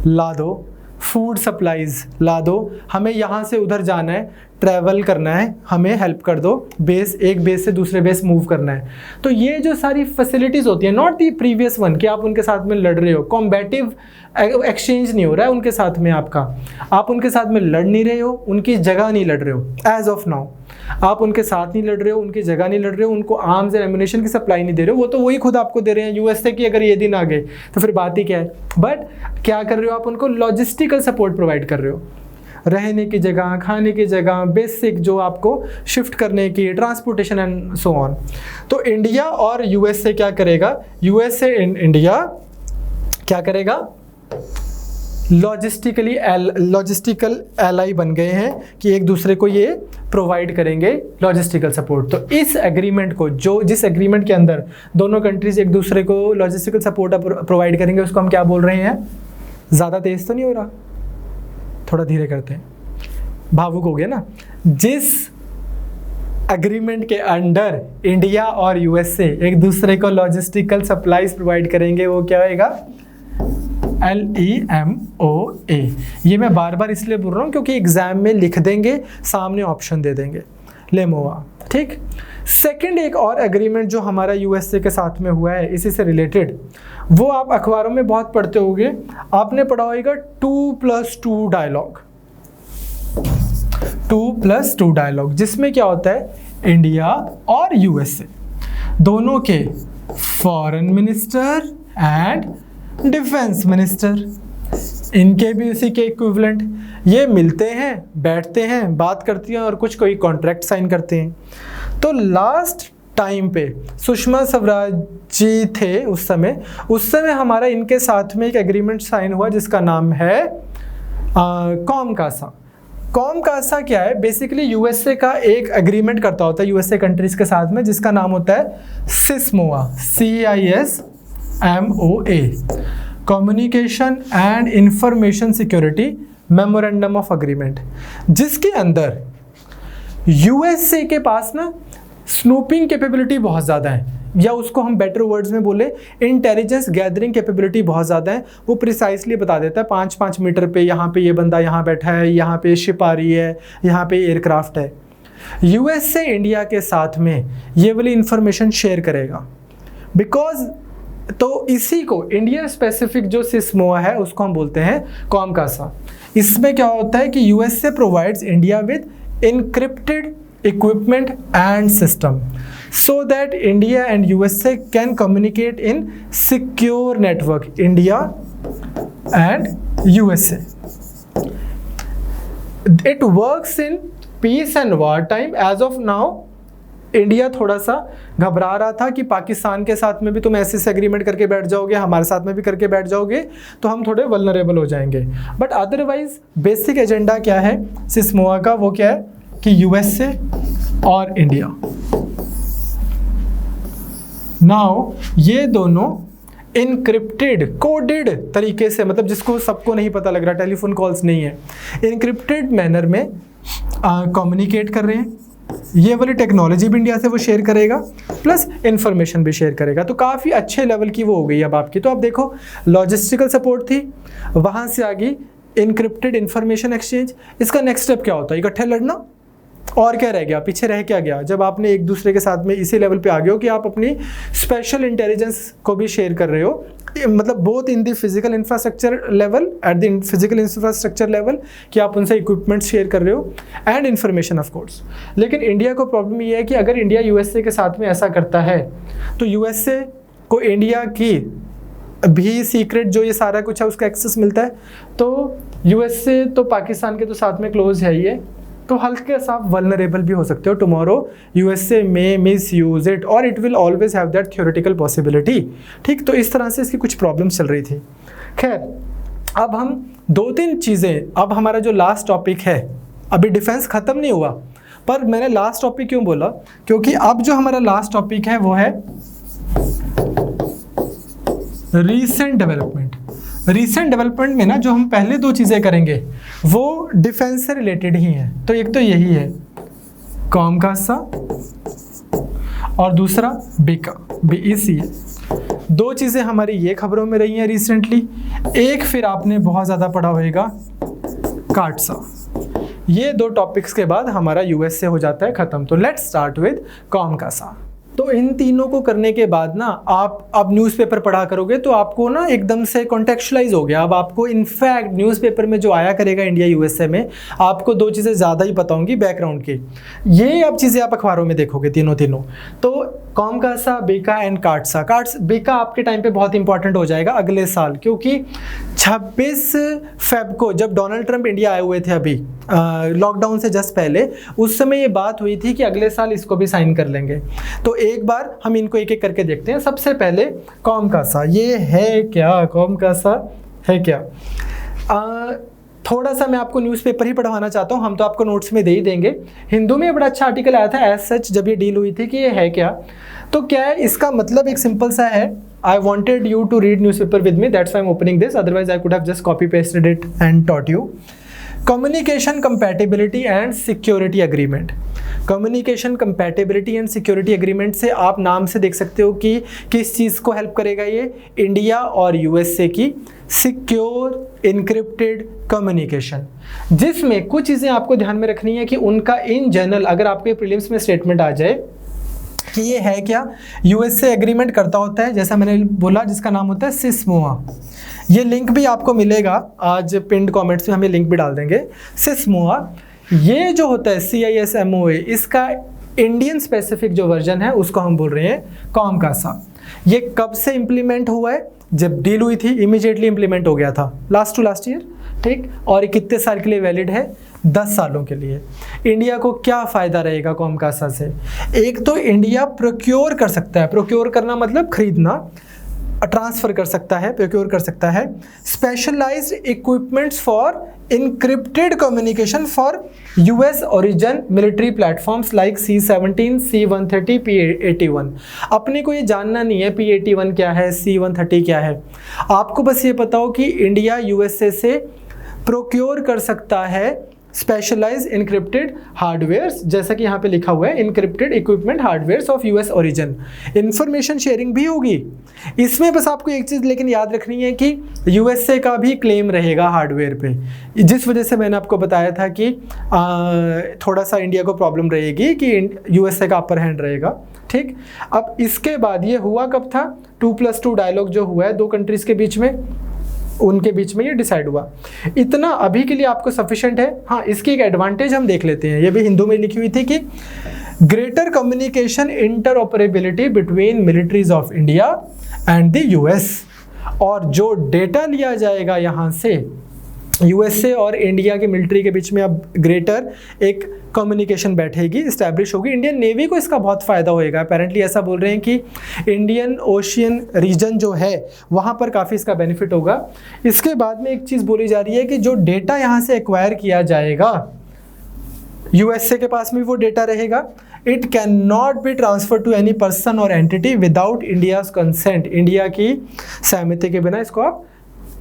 ला दो। फूड सप्लाईज ला दो, हमें यहाँ से उधर जाना है, ट्रैवल करना है, हमें हेल्प कर दो, बेस एक बेस से दूसरे बेस मूव करना है। तो ये जो सारी फैसिलिटीज़ होती हैं, नॉट दी प्रीवियस वन कि आप उनके साथ में लड़ रहे हो, कॉम्बैटिव एक्सचेंज नहीं हो रहा है उनके साथ में आपका, आप उनके साथ में लड़ नहीं रहे हो, उनकी जगह नहीं लड़ रहे हो। एज ऑफ नाउ आप उनके साथ नहीं लड़ रहे हो, उनकी जगह नहीं लड़ रहे हो, उनको आर्म्स एंड एम्युनिशन की सप्लाई नहीं दे रहे हो, वो तो वही खुद आपको दे रहे हैं। यूएसए की अगर ये दिन आ गए तो फिर बात ही क्या है। बट क्या कर रहे हो आप, उनको लॉजिस्टिकल सपोर्ट प्रोवाइड कर रहे हो, रहने की जगह, खाने की जगह, बेसिक जो आपको शिफ्ट करने की, ट्रांसपोर्टेशन एंड सो ऑन। तो इंडिया और यूएसए क्या करेगा, यूएसए एंड इंडिया क्या करेगा, लॉजिस्टिकल एलाई बन गए हैं कि एक दूसरे को ये प्रोवाइड करेंगे लॉजिस्टिकल सपोर्ट। तो इस एग्रीमेंट को, जो जिस एग्रीमेंट के अंदर दोनों कंट्रीज एक दूसरे को लॉजिस्टिकल सपोर्ट प्रोवाइड करेंगे, उसको हम क्या बोल रहे हैं? ज़्यादा तेज तो नहीं हो रहा, थोड़ा धीरे करते हैं, भावुक हो गया ना। जिस एग्रीमेंट के अंडर इंडिया और यूएसए एक दूसरे को लॉजिस्टिकल सप्लाईज प्रोवाइड करेंगे, वो क्या होएगा? LEMOA। ये मैं बार बार इसलिए बोल रहा हूँ क्योंकि एग्जाम में लिख देंगे, सामने ऑप्शन दे देंगे, लेमोआ। ठीक। सेकंड एक और एग्रीमेंट जो हमारा यूएसए के साथ में हुआ है इसी से रिलेटेड, वो आप अखबारों में बहुत पढ़ते होंगे, आपने पढ़ा होगा 2+2 डायलॉग। 2+2 डायलॉग जिसमें क्या होता है, इंडिया और यूएसए दोनों के foreign minister and defence minister, इनके भी उसी के इक्विवेलेंट, ये मिलते हैं, बैठते हैं, बात करती हैं और कुछ कोई कॉन्ट्रैक्ट साइन करते हैं। तो लास्ट टाइम पे सुषमा स्वराज जी थे उस समय हमारा इनके साथ में एक एग्रीमेंट साइन हुआ जिसका नाम है कॉमकासा। कॉमकासा क्या है? बेसिकली यूएसए का एक एग्रीमेंट करता होता है यूएसए कंट्रीज के साथ में जिसका नाम होता है सिस्मोआ, CISMOA, communication and information security memorandum of agreement, जिसके अंदर यूएसए के पास ना स्नूपिंग कैपेबिलिटी बहुत ज़्यादा है, या उसको हम बेटर वर्ड्स में बोले इंटेलिजेंस गैदरिंग कैपेबिलिटी बहुत ज़्यादा है। वो प्रिसाइसली बता देता है 5-5 मीटर पे यहाँ पे ये बंदा यहाँ बैठा है, यहाँ पे शिप आ रही है, यहाँ पे एयरक्राफ्ट है। यूएसए इंडिया के साथ में ये वाली इंफॉर्मेशन शेयर करेगा बिकॉज, तो इसी को इंडिया स्पेसिफिक जो सिस्मोआ है उसको हम बोलते हैं कॉमकासा। इसमें क्या होता है कि USA provides India with encrypted equipment and system so that India and USA can communicate in secure network, India and USA. It works in peace and war time. As of now India थोड़ा सा घबरा रहा था कि पाकिस्तान के साथ में भी तुम ऐसे से एग्रीमेंट करके बैठ जाओगे, हमारे साथ में भी करके बैठ जाओगे तो हम थोड़े वल्नरेबल हो जाएंगे। बट अदरवाइज बेसिक एजेंडा क्या है सिस्मोआ का, वो क्या है कि यूएसए और इंडिया, नाउ ये दोनों इनक्रिप्टेड कोडेड तरीके से, मतलब जिसको सबको नहीं पता लग रहा, टेलीफोन कॉल्स नहीं है, इनक्रिप्टेड मैनर में कम्युनिकेट कर रहे हैं। ये वाली टेक्नोलॉजी भी इंडिया से वो शेयर करेगा प्लस इंफॉर्मेशन भी शेयर करेगा, तो काफ़ी अच्छे लेवल की वो हो गई अब आपकी। तो आप देखो लॉजिस्टिकल सपोर्ट थी, वहाँ से आ गई इनक्रिप्टेड इंफॉर्मेशन एक्सचेंज। इसका नेक्स्ट स्टेप क्या होता है? इकट्ठे लड़ना, और क्या रह गया पीछे, रह क्या गया? जब आपने एक दूसरे के साथ में इसी लेवल पे आ गए हो कि आप अपनी स्पेशल इंटेलिजेंस को भी शेयर कर रहे हो, मतलब both in the physical infrastructure level, at the physical infrastructure level कि आप उनसे इक्विपमेंट शेयर कर रहे हो एंड इन्फॉर्मेशन ऑफ कोर्स। लेकिन इंडिया को प्रॉब्लम ये है कि अगर इंडिया यूएसए के साथ में ऐसा करता है तो यूएसए को इंडिया की भी सीक्रेट जो ये सारा कुछ है उसका एक्सेस मिलता है, तो यूएसए तो पाकिस्तान के तो साथ में क्लोज है ही है, तो हल्के सा वल्नरेबल भी हो सकते हो। टुमारो यूएसए में मिस यूज इट और it will always have that theoretical possibility. ठीक, तो इस तरह से इसकी कुछ प्रॉब्लम्स चल रही थी। खैर, अब हम 2-3 चीज़ें, अब हमारा जो लास्ट टॉपिक है, अभी डिफेंस ख़त्म नहीं हुआ, पर मैंने लास्ट टॉपिक क्यों बोला, क्योंकि अब जो हमारा लास्ट टॉपिक है वो है रीसेंट डेवलपमेंट। रीसेंट डेवलपमेंट में ना जो हम पहले 2 चीज़ें करेंगे वो डिफेंस से रिलेटेड ही हैं। तो एक तो यही है कॉमकासा और दूसरा बीका, BECA। 2 चीज़ें हमारी ये खबरों में रही हैं रिसेंटली। एक फिर आपने बहुत ज़्यादा पढ़ा होगा काटसा। ये 2 टॉपिक्स के बाद हमारा यूएसए हो जाता है ख़त्म। तो लेट्स स्टार्ट विद कॉमकासा। तो इन तीनों को करने के बाद ना आप अब न्यूज़पेपर पढ़ा करोगे तो आपको ना एकदम से कॉन्टेक्चुअलाइज हो गया। अब आपको इनफैक्ट न्यूज़पेपर में जो आया करेगा इंडिया यूएसए में, आपको 2 चीज़ें ज़्यादा ही पता होंगी बैकग्राउंड की। ये अब चीज़ें आप अखबारों में देखोगे तीनों। तो कॉमकासा, बीका एंड काटसा। बीका आपके टाइम पे बहुत इंपॉर्टेंट हो जाएगा अगले साल, क्योंकि 26 फेब को जब डोनाल्ड ट्रंप इंडिया आए हुए थे अभी लॉकडाउन से जस्ट पहले, उस समय ये बात हुई थी कि अगले साल इसको भी साइन कर लेंगे। तो एक बार हम इनको एक एक करके देखते हैं। सबसे पहले कॉमकासा, ये है क्या? कॉमकासा है क्या? थोड़ा सा मैं आपको न्यूज़पेपर ही पढ़वाना चाहता हूँ, हम तो आपको नोट्स में दे ही देंगे। हिंदू में बड़ा अच्छा आर्टिकल आया था एज सच जब ये डील हुई थी कि ये है क्या। तो क्या है इसका मतलब, एक सिंपल सा है, I wanted you to read newspaper with me, that's why I'm opening this, otherwise I could have just copy pasted it and taught you. Communication compatibility and security agreement. Communication compatibility and security agreement से आप नाम से देख सकते हो कि किस चीज़ को हेल्प करेगा ये, इंडिया और यूएसए की सिक्योर इनक्रिप्टेड कम्युनिकेशन, जिसमें कुछ चीज़ें आपको ध्यान में रखनी है कि उनका इन जनरल अगर आपके प्रीलिम्स में स्टेटमेंट आ जाए कि ये है क्या, यूएसए एग्रीमेंट करता होता है जैसा मैंने बोला जिसका नाम होता है सिस्मोआ। ये लिंक भी आपको मिलेगा, आज पिंड कमेंट्स में हम ये लिंक भी डाल देंगे। सिस्मोआ ये जो होता है CISMOA, इसका इंडियन स्पेसिफिक जो वर्जन है उसको हम बोल रहे हैं कॉमकासा। ये कब से इम्प्लीमेंट हुआ है, जब डील हुई थी इमीडिएटली इम्प्लीमेंट हो गया था, लास्ट टू लास्ट ईयर, ठीक। और ये कितने साल के लिए वैलिड है, 10 सालों के लिए। इंडिया को क्या फ़ायदा रहेगा कॉमकासा से, एक तो इंडिया प्रोक्योर कर सकता है, प्रोक्योर करना मतलब खरीदना, ट्रांसफ़र कर सकता है, प्रोक्योर कर सकता है specialised equipments for encrypted communication for US origin military platforms like C-17, C-130, P-81। अपने को ये जानना नहीं है P-81 क्या है, C-130 क्या है, आपको बस ये पता हो कि इंडिया USA से प्रोक्योर कर सकता है स्पेशलाइज इनक्रिप्टेड हार्डवेयर्स, जैसा कि यहाँ पे लिखा हुआ है encrypted equipment hardwares of US origin. Information sharing भी होगी इसमें, बस आपको एक चीज़ लेकिन याद रखनी है कि USA का भी क्लेम रहेगा हार्डवेयर पे, जिस वजह से मैंने आपको बताया था कि थोड़ा सा इंडिया को प्रॉब्लम रहेगी कि USA का अपर हैंड रहेगा, ठीक। अब इसके बाद ये हुआ कब था, 2+2 डायलॉग जो हुआ है दो कंट्रीज़ के बीच में, उनके बीच में ये डिसाइड हुआ। इतना अभी के लिए आपको सफिशिएंट है। हाँ, इसकी एक एडवांटेज हम देख लेते हैं, ये भी हिंदू में लिखी हुई थी कि greater communication interoperability between militaries of India and the US, और जो डेटा लिया जाएगा यहाँ से USA और इंडिया के मिलिट्री के बीच में अब ग्रेटर एक कम्युनिकेशन बैठेगी, इस्टेब्लिश होगी। इंडियन नेवी को इसका बहुत फ़ायदा होएगा। अपेरेंटली ऐसा बोल रहे हैं कि इंडियन ओशियन रीजन जो है वहाँ पर काफ़ी इसका बेनिफिट होगा। इसके बाद में एक चीज़ बोली जा रही है कि जो डेटा यहाँ से एक्वायर किया जाएगा USA के पास में वो डेटा रहेगा, it can not be transfer to any person or entity without India's consent. India की सहमति के बिना इसको आप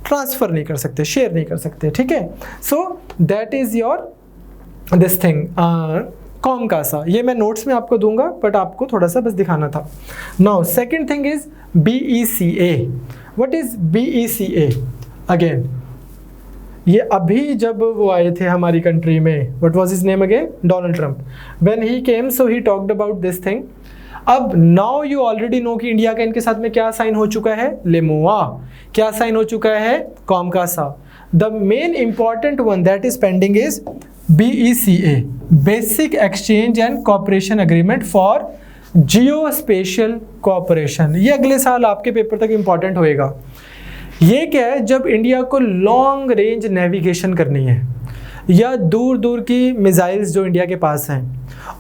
ट्रांसफ़र नहीं कर सकते, शेयर नहीं कर सकते, ठीक है। So that is your this thing COMCASA. ये मैं नोट्स में आपको दूंगा, बट आपको थोड़ा सा बस दिखाना था। Now second thing is BECA। What is BECA? Again ये अभी जब वो आए थे हमारी कंट्री में, what was his name again, Donald Trump. When he came so he talked about this thing. अब नाउ यू ऑलरेडी नो कि इंडिया का इनके साथ में क्या साइन हो चुका है, लेमोआ। क्या साइन हो चुका है, COMCASA. The main important one that is pending is BECA, basic exchange and cooperation agreement for geospatial cooperation. ये अगले साल आपके पेपर तक इंपॉर्टेंट होएगा। ये क्या है, जब इंडिया को लॉन्ग रेंज नेविगेशन करनी है या दूर दूर की मिसाइल्स जो इंडिया के पास हैं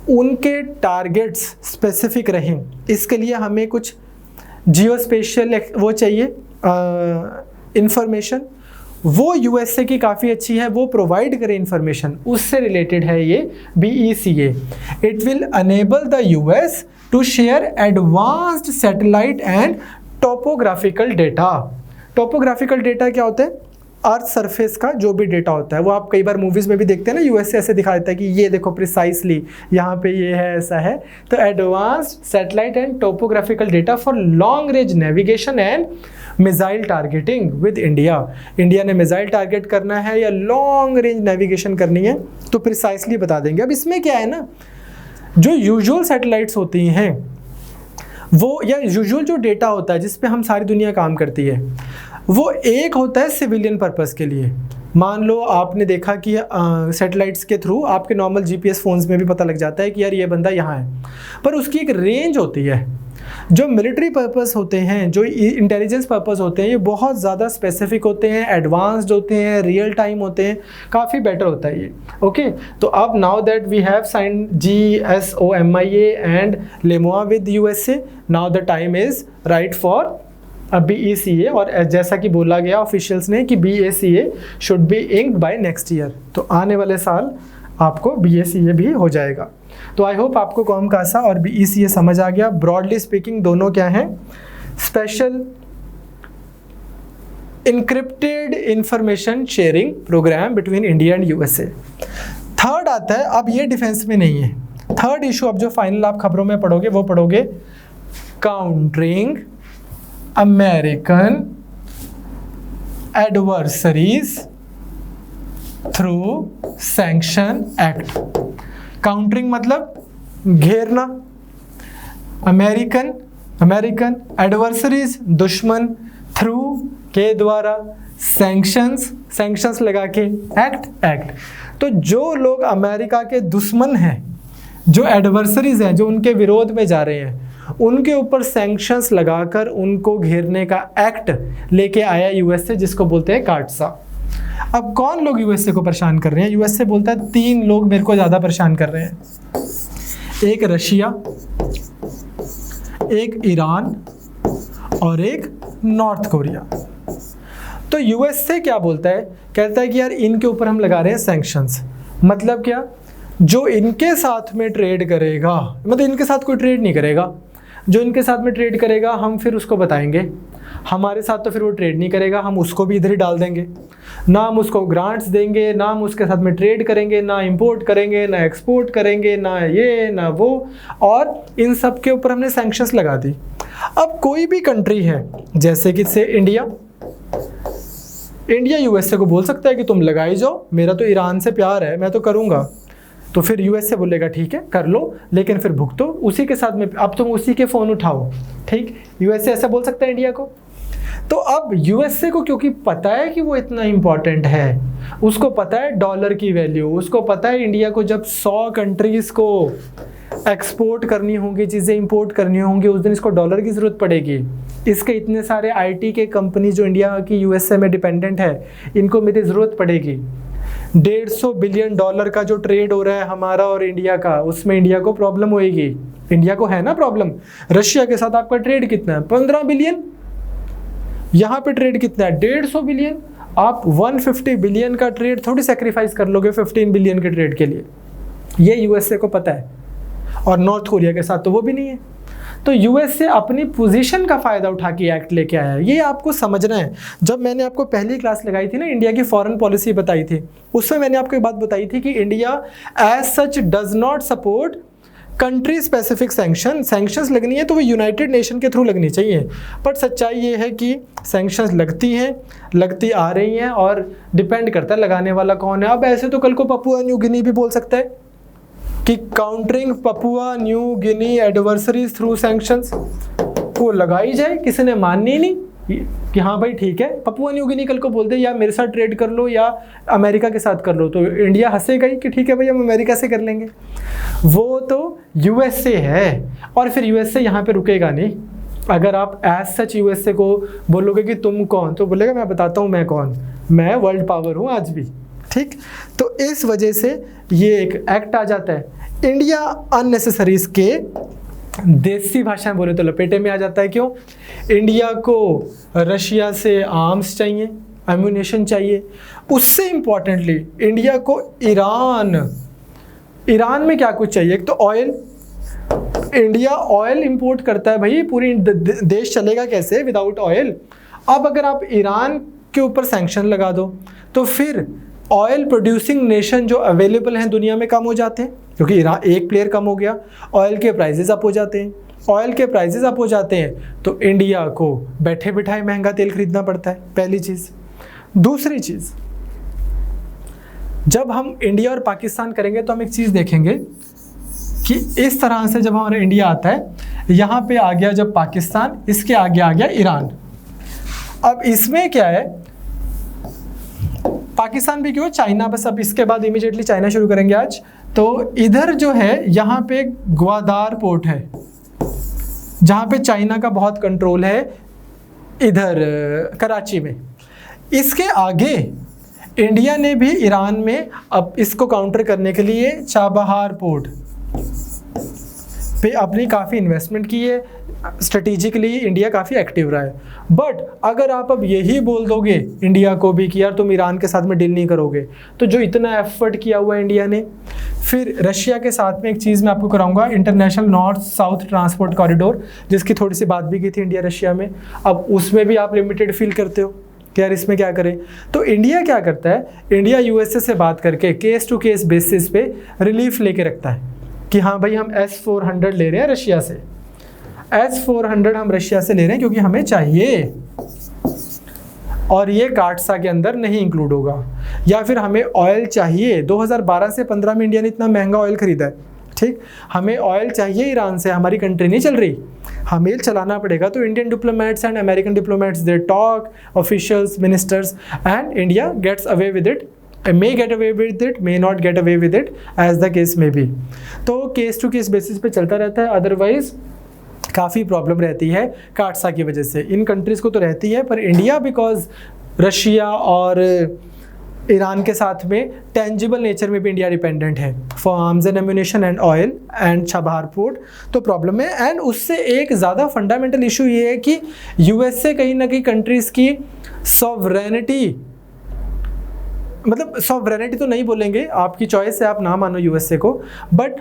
उनके टारगेट्स स्पेसिफिक रहें, इसके लिए हमें कुछ जियो स्पेशियल वो चाहिए इंफॉर्मेशन। वो USA की काफ़ी अच्छी है, वो प्रोवाइड करे इंफॉर्मेशन, उससे रिलेटेड है ये BECA। It will enable the US to share advanced satellite and topographical data. Topographical data क्या होता है, अर्थ सरफेस का जो भी डेटा होता है, वो आप कई बार मूवीज़ में भी देखते हैं ना, USA ऐसे दिखा देता है कि ये देखो प्रिसाइसली यहाँ पे ये है, ऐसा है। तो advanced satellite and topographical data for long range navigation and missile targeting with India. India ने मिसाइल टारगेट करना है या लॉन्ग रेंज नेविगेशन करनी है तो प्रिसाइसली बता देंगे। अब इसमें क्या है ना, जो यूजुअल सैटेलाइट्स होती हैं वो, या यूजुअल जो डेटा होता है जिस पे हम सारी दुनिया काम करती है, वो एक होता है सिविलियन पर्पस के लिए। मान लो आपने देखा कि सैटेलाइट्स के थ्रू आपके नॉर्मल GPS फ़ोन्स में भी पता लग जाता है कि यार ये बंदा यहाँ है, पर उसकी एक रेंज होती है। जो मिलिट्री पर्पस होते हैं, जो इंटेलिजेंस पर्पस होते हैं, ये बहुत ज़्यादा स्पेसिफिक होते हैं, एडवांस्ड होते हैं, रियल टाइम होते हैं, काफ़ी बेटर होता है ये। ओके, तो अब now that we have sign GSOMIA and LEMOA with USA, now the time is right for BECA। और जैसा कि बोला गया ऑफिशियल्स ने कि BECA should be inked by next year, तो आने वाले साल आपको BECA भी हो जाएगा। तो आई होप आपको कॉमकासा और BECA समझ आ गया। ब्रॉडली स्पीकिंग दोनों क्या हैं, special encrypted information sharing program between India and USA. Third आता है, अब ये डिफेंस में नहीं है, थर्ड इशू अब जो फाइनल आप खबरों में पढ़ोगे वो पढ़ोगे countering American adversaries through sanction act. Countering मतलब घेरना, अमेरिकन एडवर्सरीज दुश्मन, थ्रू के द्वारा, सैंक्शंस लगा के, एक्ट। तो जो लोग अमेरिका के दुश्मन हैं, जो एडवर्सरीज हैं, जो उनके विरोध में जा रहे हैं, उनके ऊपर सैंक्शंस लगाकर उनको घेरने का एक्ट लेके आया यूएसए, जिसको बोलते हैं काटसा। अब कौन लोग यूएसए को परेशान कर रहे हैं? यूएसए बोलता है 3 लोग मेरे को ज़्यादा परेशान कर रहे हैं, एक रशिया, एक ईरान और एक नॉर्थ कोरिया। तो यूएसए क्या बोलता है? कहता है कि यार इनके ऊपर हम लगा रहे हैं सैंक्शंस। मतलब क्या? जो इनके साथ में ट्रेड करेगा, मतलब इनके साथ कोई ट्रेड नहीं करेगा, जो इनके साथ में ट्रेड करेगा हम फिर उसको बताएंगे, हमारे साथ तो फिर वो ट्रेड नहीं करेगा, हम उसको भी इधर ही डाल देंगे, ना हम उसको ग्रांट्स देंगे, ना हम उसके साथ में ट्रेड करेंगे, ना इंपोर्ट करेंगे, ना एक्सपोर्ट करेंगे, ना ये ना वो, और इन सब के ऊपर हमने सैंक्शंस लगा दी। अब कोई भी कंट्री है, जैसे कि से इंडिया यूएसए को बोल सकता है कि तुम लगाई जाओ, मेरा तो ईरान से प्यार है, मैं तो करूँगा। तो फिर यूएसए बोलेगा ठीक है कर लो, लेकिन फिर भुगतो उसी के साथ में, अब तुम उसी के फ़ोन उठाओ, ठीक। यूएसए ऐसा बोल सकता है इंडिया को। तो अब यूएसए को क्योंकि पता है कि वो इतना इम्पॉर्टेंट है, उसको पता है डॉलर की वैल्यू, उसको पता है इंडिया को जब 100 कंट्रीज़ को एक्सपोर्ट करनी होंगी, चीज़ें इंपोर्ट करनी होंगी, उस दिन इसको डॉलर की ज़रूरत पड़ेगी। इसके इतने सारे आईटी के कंपनी जो इंडिया की यूएसए में डिपेंडेंट है, इनको मेरी ज़रूरत पड़ेगी। 150 बिलियन डॉलर का जो ट्रेड हो रहा है हमारा और इंडिया का, उसमें इंडिया को प्रॉब्लम होएगी। इंडिया को है ना प्रॉब्लम। रशिया के साथ आपका ट्रेड कितना है? 15 बिलियन। यहाँ पे ट्रेड कितना है? 150 बिलियन। आप 150 बिलियन का ट्रेड थोड़ी सेक्रीफाइस कर लोगे 15 बिलियन के ट्रेड के लिए, ये यूएसए को पता है। और नॉर्थ कोरिया के साथ तो वो भी नहीं है। तो यूएसए अपनी पोजीशन का फ़ायदा उठा के एक्ट लेके आया है, ये आपको समझना है। जब मैंने आपको पहली क्लास लगाई थी ना, इंडिया की फॉरेन पॉलिसी बताई थी, उसमें मैंने आपको एक बात बताई थी कि India as such does not support country specific sanctions लगनी है तो वो यूनाइटेड नेशन के थ्रू लगनी चाहिए। बट सच्चाई ये है कि सैंक्शंस लगती हैं, लगती आ रही हैं, और डिपेंड करता है लगाने वाला कौन है। अब ऐसे तो कल को पपुआ न्यू गिनी भी बोल सकता है कि countering Papua New Guinea adversaries through sanctions, वो लगाई जाए, किसी ने माननी नहीं कि हाँ भाई ठीक है। पपुआ न्यू गिनी कल को बोल दे या मेरे साथ ट्रेड कर लो या अमेरिका के साथ कर लो, तो इंडिया हंसेगा ही कि ठीक है भाई हम अमेरिका से कर लेंगे। वो तो यूएसए है, और फिर यूएसए यहाँ पे रुकेगा नहीं। अगर आप एज सच यूएसए को बोलोगे कि तुम कौन, तो बोलेगा मैं बताता हूँ मैं कौन, मैं वर्ल्ड पावर हूँ आज भी, ठीक। तो इस वजह से ये एक एक्ट आ जाता है। इंडिया अननेसेसरीज के देसी भाषा में बोले तो लपेटे में आ जाता है। क्यों? इंडिया को रशिया से आर्म्स चाहिए, एम्यूनेशन चाहिए। उससे इम्पॉर्टेंटली इंडिया को ईरान में क्या कुछ चाहिए? एक तो ऑयल, इंडिया ऑयल इंपोर्ट करता है भाई, पूरी देश चलेगा कैसे विदाउट ऑयल। अब अगर आप ईरान के ऊपर सैंक्शन लगा दो तो फिर ऑयल प्रोड्यूसिंग नेशन जो अवेलेबल हैं दुनिया में कम हो जाते हैं, क्योंकि ईरान एक प्लेयर कम हो गया, ऑयल के प्राइसेस अप हो जाते हैं। ऑयल के प्राइसेस अप हो जाते हैं तो इंडिया को बैठे बिठाए महंगा तेल खरीदना पड़ता है, पहली चीज़। दूसरी चीज़, जब हम इंडिया और पाकिस्तान करेंगे तो हम एक चीज़ देखेंगे कि इस तरह से जब हमारा इंडिया आता है, यहाँ पे आ गया जब पाकिस्तान, इसके आगे आ गया ईरान। अब इसमें क्या है, पाकिस्तान भी क्यों, चाइना, बस अब इसके बाद इमीडिएटली चाइना शुरू करेंगे आज। तो इधर जो है यहाँ पे ग्वादार पोर्ट है जहाँ पे चाइना का बहुत कंट्रोल है, इधर कराची में। इसके आगे इंडिया ने भी ईरान में अब इसको काउंटर करने के लिए चाबहार पोर्ट पे अपनी काफ़ी इन्वेस्टमेंट की है। स्ट्रेटेजिकली इंडिया काफ़ी एक्टिव रहा है। बट अगर आप अब यही बोल दोगे इंडिया को भी कि यार तुम ईरान के साथ में डील नहीं करोगे, तो जो इतना एफर्ट किया हुआ है इंडिया ने, फिर रशिया के साथ में एक चीज़ मैं आपको कराऊंगा, international north south transport corridor, जिसकी थोड़ी सी बात भी की थी इंडिया रशिया में। अब उसमें भी आप लिमिटेड फील करते हो, कि यार इसमें क्या करें। तो इंडिया क्या करता है, इंडिया यूएसए से बात करके केस टू केस बेसिस पे रिलीफ लेके रखता है कि हाँ भाई हम S-400 ले रहे हैं रशिया से, S-400 हम रशिया से ले रहे हैं क्योंकि हमें चाहिए और ये काटसा के अंदर नहीं इंक्लूड होगा। या फिर हमें ऑयल चाहिए, 2012 से 15 में इंडिया ने इतना महंगा ऑयल खरीदा है, ठीक, हमें ऑयल चाहिए ईरान से, हमारी कंट्री नहीं चल रही, हमें चलाना पड़ेगा। तो Indian diplomats and American diplomats they talk, officials, ministers, and India gets away with it, may get away with it, may not get away with it, as the case may be। तो case to case basis पे चलता रहता है, otherwise काफ़ी problem रहती है काटसा की वजह से। इन कंट्रीज़ को तो रहती है, पर इंडिया बिकॉज रशिया और ईरान के साथ में टेंजिबल नेचर में भी इंडिया डिपेंडेंट है for arms and ammunition and oil and Chabahar port, तो प्रॉब्लम है। एंड उससे एक ज़्यादा फंडामेंटल इशू ये है कि यूएसए कहीं ना कहीं कंट्रीज़ की सॉवरेनिटी, मतलब सॉवरेनिटी तो नहीं बोलेंगे, आपकी चॉइस है, आप ना मानो यूएसए को, बट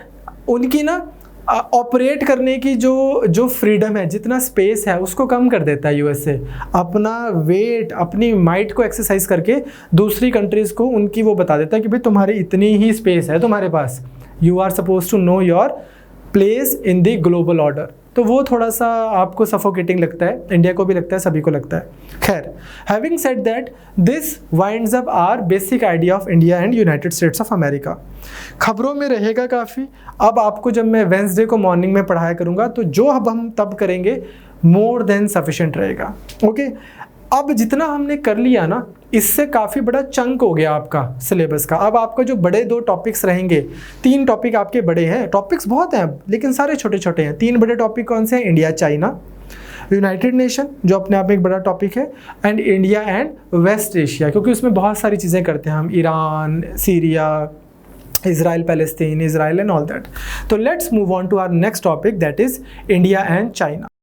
उनकी ना ऑपरेट करने की जो फ्रीडम है, जितना स्पेस है उसको कम कर देता है यूएसए, अपना वेट, अपनी माइट को एक्सरसाइज करके दूसरी कंट्रीज़ को उनकी वो बता देता है कि भाई तुम्हारी इतनी ही स्पेस है तुम्हारे पास, you are suppose to know your place in the global order. तो वो थोड़ा सा आपको सफोकेटिंग लगता है, इंडिया को भी लगता है, सभी को लगता है। खैर, having said that, this winds up our basic idea of India and United States of America. खबरों में रहेगा काफ़ी। अब आपको जब मैं वेंसडे को मॉर्निंग में पढ़ाया करूँगा तो जो अब हम तब करेंगे मोर देन सफिशेंट रहेगा। ओके, अब जितना हमने कर लिया ना, इससे काफ़ी बड़ा चंक हो गया आपका सिलेबस का। अब आपका जो बड़े 2 टॉपिक्स रहेंगे, 3 टॉपिक आपके बड़े हैं, टॉपिक्स बहुत हैं लेकिन सारे छोटे छोटे हैं। 3 बड़े टॉपिक कौन से हैं? इंडिया चाइना, यूनाइटेड नेशन जो अपने आप में एक बड़ा टॉपिक है, and India and West Asia, क्योंकि उसमें बहुत सारी चीज़ें करते हैं हम, Iran, Syria, Israel, Palestine, Israel and all that. So let's move on to our next topic, that is India and China.